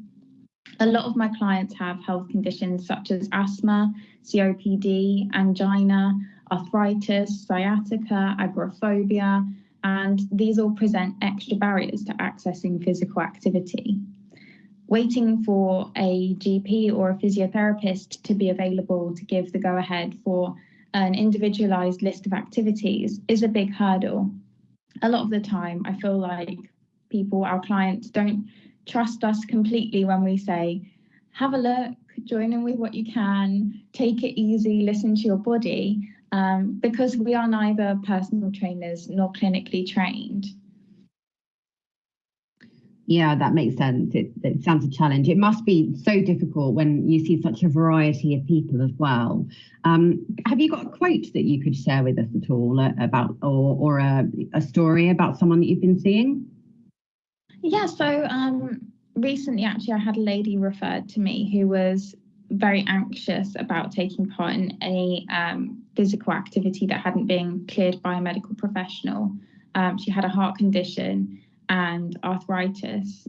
A lot of my clients have health conditions such as asthma, COPD, angina, arthritis, sciatica, agoraphobia, and these all present extra barriers to accessing physical activity. Waiting for a GP or a physiotherapist to be available to give the go-ahead for an individualised list of activities is a big hurdle. A lot of the time, I feel like our clients don't trust us completely when we say, have a look, join in with what you can, take it easy, listen to your body, because we are neither personal trainers nor clinically trained. Yeah, that makes sense. It sounds a challenge. It must be so difficult when you see such a variety of people as well. Have you got a quote that you could share with us at all about, or a story about someone that you've been seeing? Yeah, so recently actually I had a lady referred to me who was very anxious about taking part in any physical activity that hadn't been cleared by a medical professional. She had a heart condition and arthritis.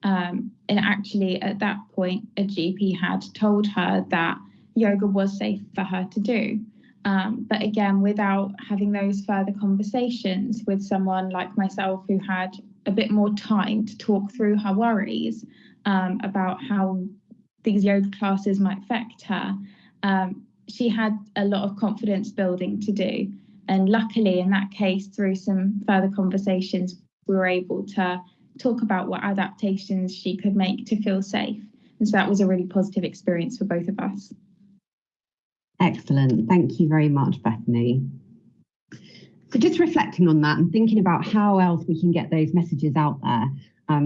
And actually at that point, a GP had told her that yoga was safe for her to do. But again, without having those further conversations with someone like myself who had a bit more time to talk through her worries about how these yoga classes might affect her, she had a lot of confidence building to do. And luckily in that case, through some further conversations, we were able to talk about what adaptations she could make to feel safe. And so that was a really positive experience for both of us. Excellent. Thank you very much, Bethany. So just reflecting on that and thinking about how else we can get those messages out there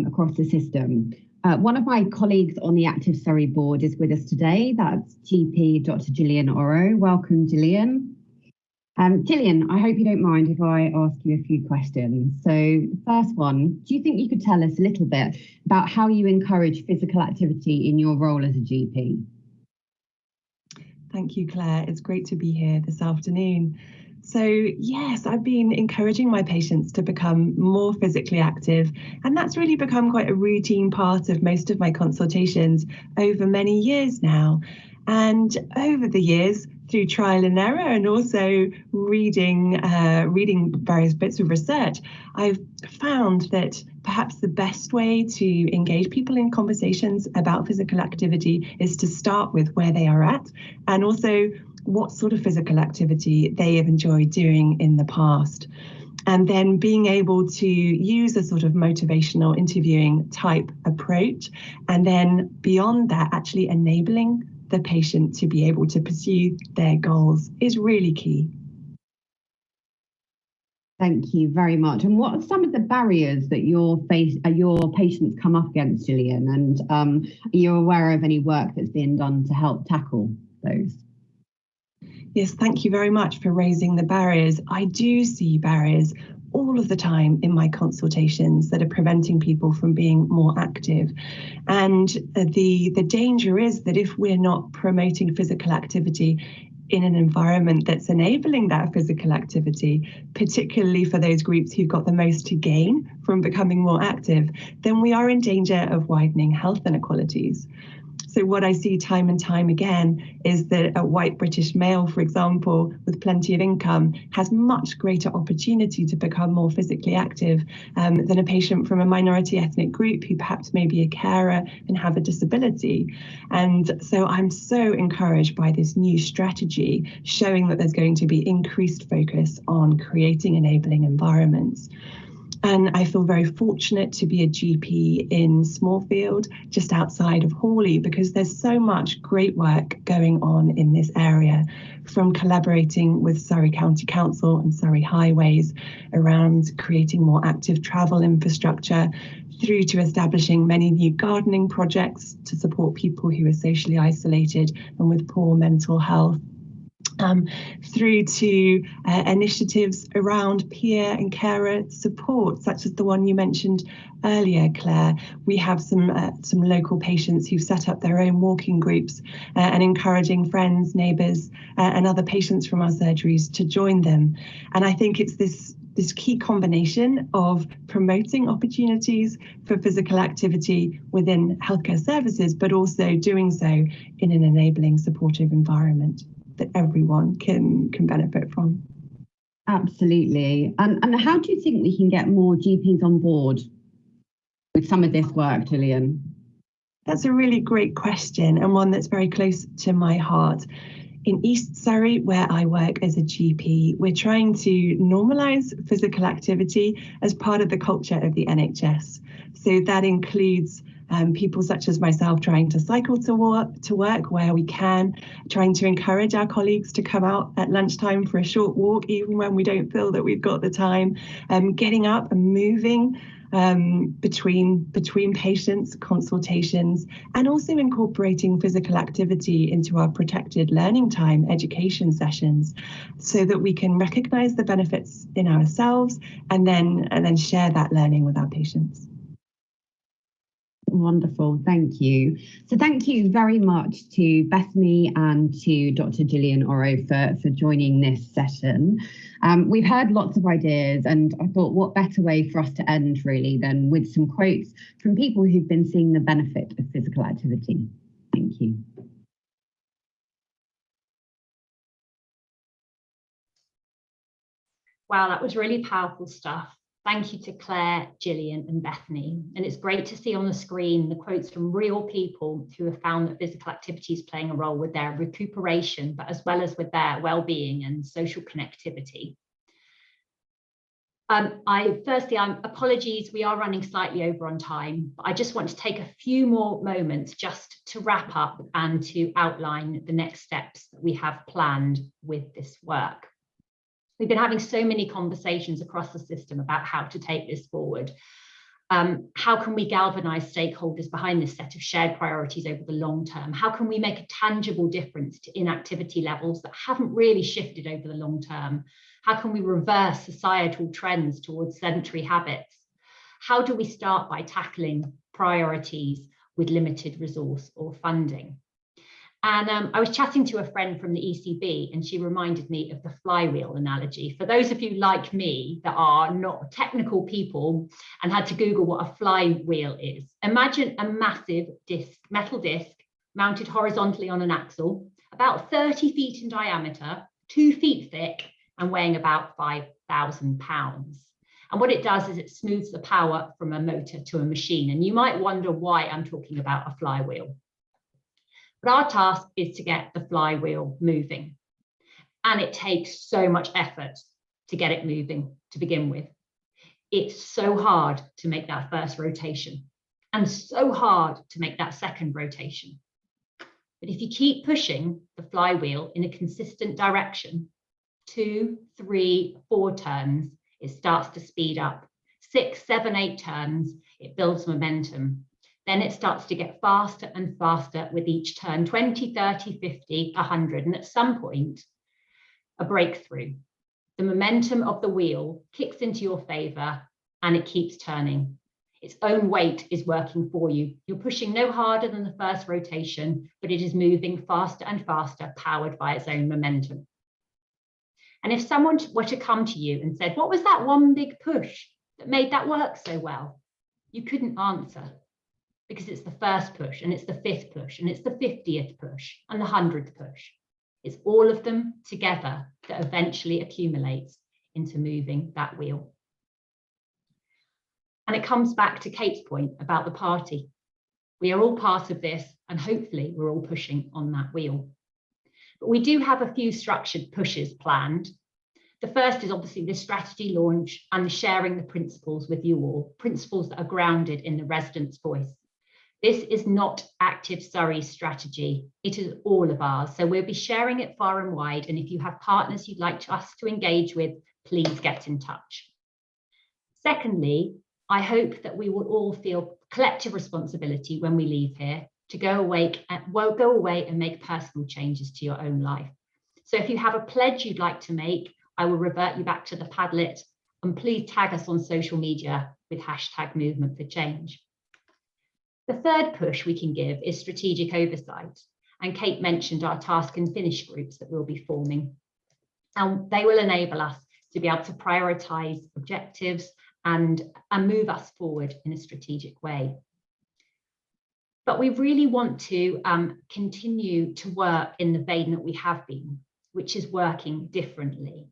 across the system. One of my colleagues on the Active Surrey board is with us today. That's GP Dr. Gillian Orro. Welcome, Gillian. Gillian, I hope you don't mind if I ask you a few questions. So the first one, do you think you could tell us a little bit about how you encourage physical activity in your role as a GP? Thank you, Claire. It's great to be here this afternoon. So yes, I've been encouraging my patients to become more physically active, and that's really become quite a routine part of most of my consultations over many years now. And over the years, through trial and error, and also reading various bits of research, I've found that perhaps the best way to engage people in conversations about physical activity is to start with where they are at, and also what sort of physical activity they have enjoyed doing in the past. And then being able to use a sort of motivational interviewing type approach, and then beyond that, actually enabling the patient to be able to pursue their goals is really key. Thank you very much. And what are some of the barriers that your patients come up against, Gillian? And are you aware of any work that's being done to help tackle those? Yes, thank you very much for raising the barriers. I do see barriers all of the time in my consultations that are preventing people from being more active. And the danger is that if we're not promoting physical activity in an environment that's enabling that physical activity, particularly for those groups who've got the most to gain from becoming more active, then we are in danger of widening health inequalities. So what I see time and time again is that a white British male, for example, with plenty of income, has much greater opportunity to become more physically active than a patient from a minority ethnic group who perhaps may be a carer and have a disability. And so I'm so encouraged by this new strategy showing that there's going to be increased focus on creating enabling environments. And I feel very fortunate to be a GP in Smallfield, just outside of Hawley, because there's so much great work going on in this area, from collaborating with Surrey County Council and Surrey Highways around creating more active travel infrastructure, through to establishing many new gardening projects to support people who are socially isolated and with poor mental health. Through to initiatives around peer and carer support, such as the one you mentioned earlier, Claire. We have some local patients who've set up their own walking groups and encouraging friends, neighbours and other patients from our surgeries to join them. And I think it's this key combination of promoting opportunities for physical activity within healthcare services, but also doing so in an enabling, supportive environment that everyone can benefit from. Absolutely. And how do you think we can get more GPs on board with some of this work, Gillian? That's a really great question, and one that's very close to my heart. In East Surrey, where I work as a GP, we're trying to normalise physical activity as part of the culture of the NHS. So that includes people such as myself trying to cycle to work where we can, trying to encourage our colleagues to come out at lunchtime for a short walk, even when we don't feel that we've got the time, getting up and moving between patients, consultations, and also incorporating physical activity into our protected learning time education sessions, so that we can recognise the benefits in ourselves and then share that learning with our patients. Wonderful, thank you. So thank you very much to Bethany and to Dr. Gillian Oro for joining this session. We've heard lots of ideas, and I thought what better way for us to end really than with some quotes from people who've been seeing the benefit of physical activity. Thank you. Wow, that was really powerful stuff. Thank you to Claire, Gillian and Bethany. And it's great to see on the screen the quotes from real people who have found that physical activity is playing a role with their recuperation, but as well as with their well-being and social connectivity. Apologies, we are running slightly over on time, but I just want to take a few more moments just to wrap up and to outline the next steps that we have planned with this work. We've been having so many conversations across the system about how to take this forward. How can we galvanise stakeholders behind this set of shared priorities over the long term? How can we make a tangible difference to inactivity levels that haven't really shifted over the long term? How can we reverse societal trends towards sedentary habits? How do we start by tackling priorities with limited resource or funding? And I was chatting to a friend from the ECB, and she reminded me of the flywheel analogy. For those of you like me that are not technical people and had to Google what a flywheel is, imagine a massive metal disc mounted horizontally on an axle, about 30 feet in diameter, 2 feet thick, and weighing about 5,000 pounds. And what it does is it smooths the power from a motor to a machine. And you might wonder why I'm talking about a flywheel. But our task is to get the flywheel moving. And it takes so much effort to get it moving to begin with. It's so hard to make that first rotation and so hard to make that second rotation. But if you keep pushing the flywheel in a consistent direction, 2, 3, 4 turns, it starts to speed up. 6, 7, 8 turns, it builds momentum. Then it starts to get faster and faster with each turn, 20, 30, 50, 100. And at some point, a breakthrough. The momentum of the wheel kicks into your favor and it keeps turning. Its own weight is working for you. You're pushing no harder than the first rotation, but it is moving faster and faster, powered by its own momentum. And if someone were to come to you and said, what was that one big push that made that work so well? You couldn't answer, because it's the first push, and it's the 5th push, and it's the 50th push, and the 100th push. It's all of them together that eventually accumulates into moving that wheel. And it comes back to Kate's point about the party. We are all part of this, and hopefully we're all pushing on that wheel. But we do have a few structured pushes planned. The first is obviously the strategy launch and sharing the principles with you all, principles that are grounded in the residents' voice. This is not Active Surrey's strategy. It is all of ours. So we'll be sharing it far and wide. And if you have partners you'd like us to engage with, please get in touch. Secondly, I hope that we will all feel collective responsibility when we leave here to go away and make personal changes to your own life. So if you have a pledge you'd like to make, I will revert you back to the Padlet, and please tag us on social media with #MovementForChange. The third push we can give is strategic oversight. And Kate mentioned our task and finish groups that we'll be forming. And they will enable us to be able to prioritise objectives and move us forward in a strategic way. But we really want to continue to work in the vein that we have been, which is working differently.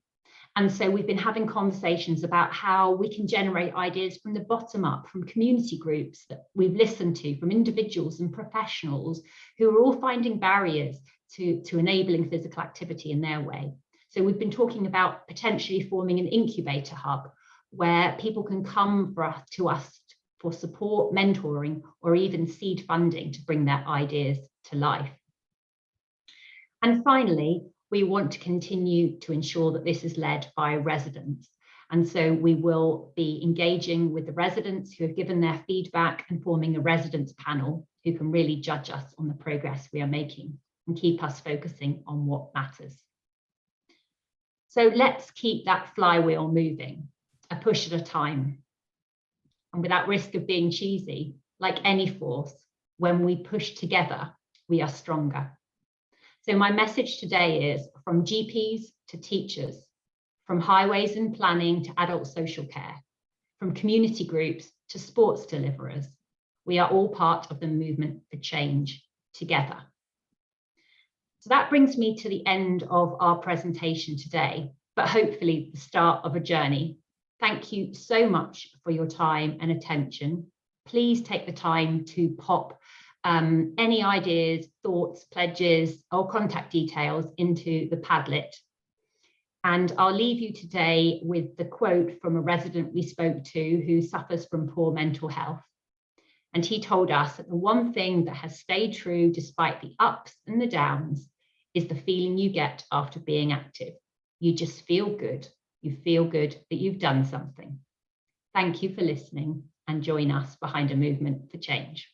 And so we've been having conversations about how we can generate ideas from the bottom up, from community groups that we've listened to, from individuals and professionals who are all finding barriers to enabling physical activity in their way. So we've been talking about potentially forming an incubator hub where people can come to us for support, mentoring, or even seed funding to bring their ideas to life. And finally, we want to continue to ensure that this is led by residents. And so we will be engaging with the residents who have given their feedback and forming a residents panel who can really judge us on the progress we are making and keep us focusing on what matters. So let's keep that flywheel moving, a push at a time. And without risk of being cheesy, like any force, when we push together, we are stronger. So my message today is from GPs to teachers, from highways and planning to adult social care, from community groups to sports deliverers, we are all part of the movement for change together. So that brings me to the end of our presentation today, but hopefully the start of a journey. Thank you so much for your time and attention. Please take the time to pop any ideas, thoughts, pledges, or contact details into the Padlet. And I'll leave you today with the quote from a resident we spoke to who suffers from poor mental health. And he told us that the one thing that has stayed true despite the ups and the downs is the feeling you get after being active. You just feel good. You feel good that you've done something. Thank you for listening. and join us behind a movement for change.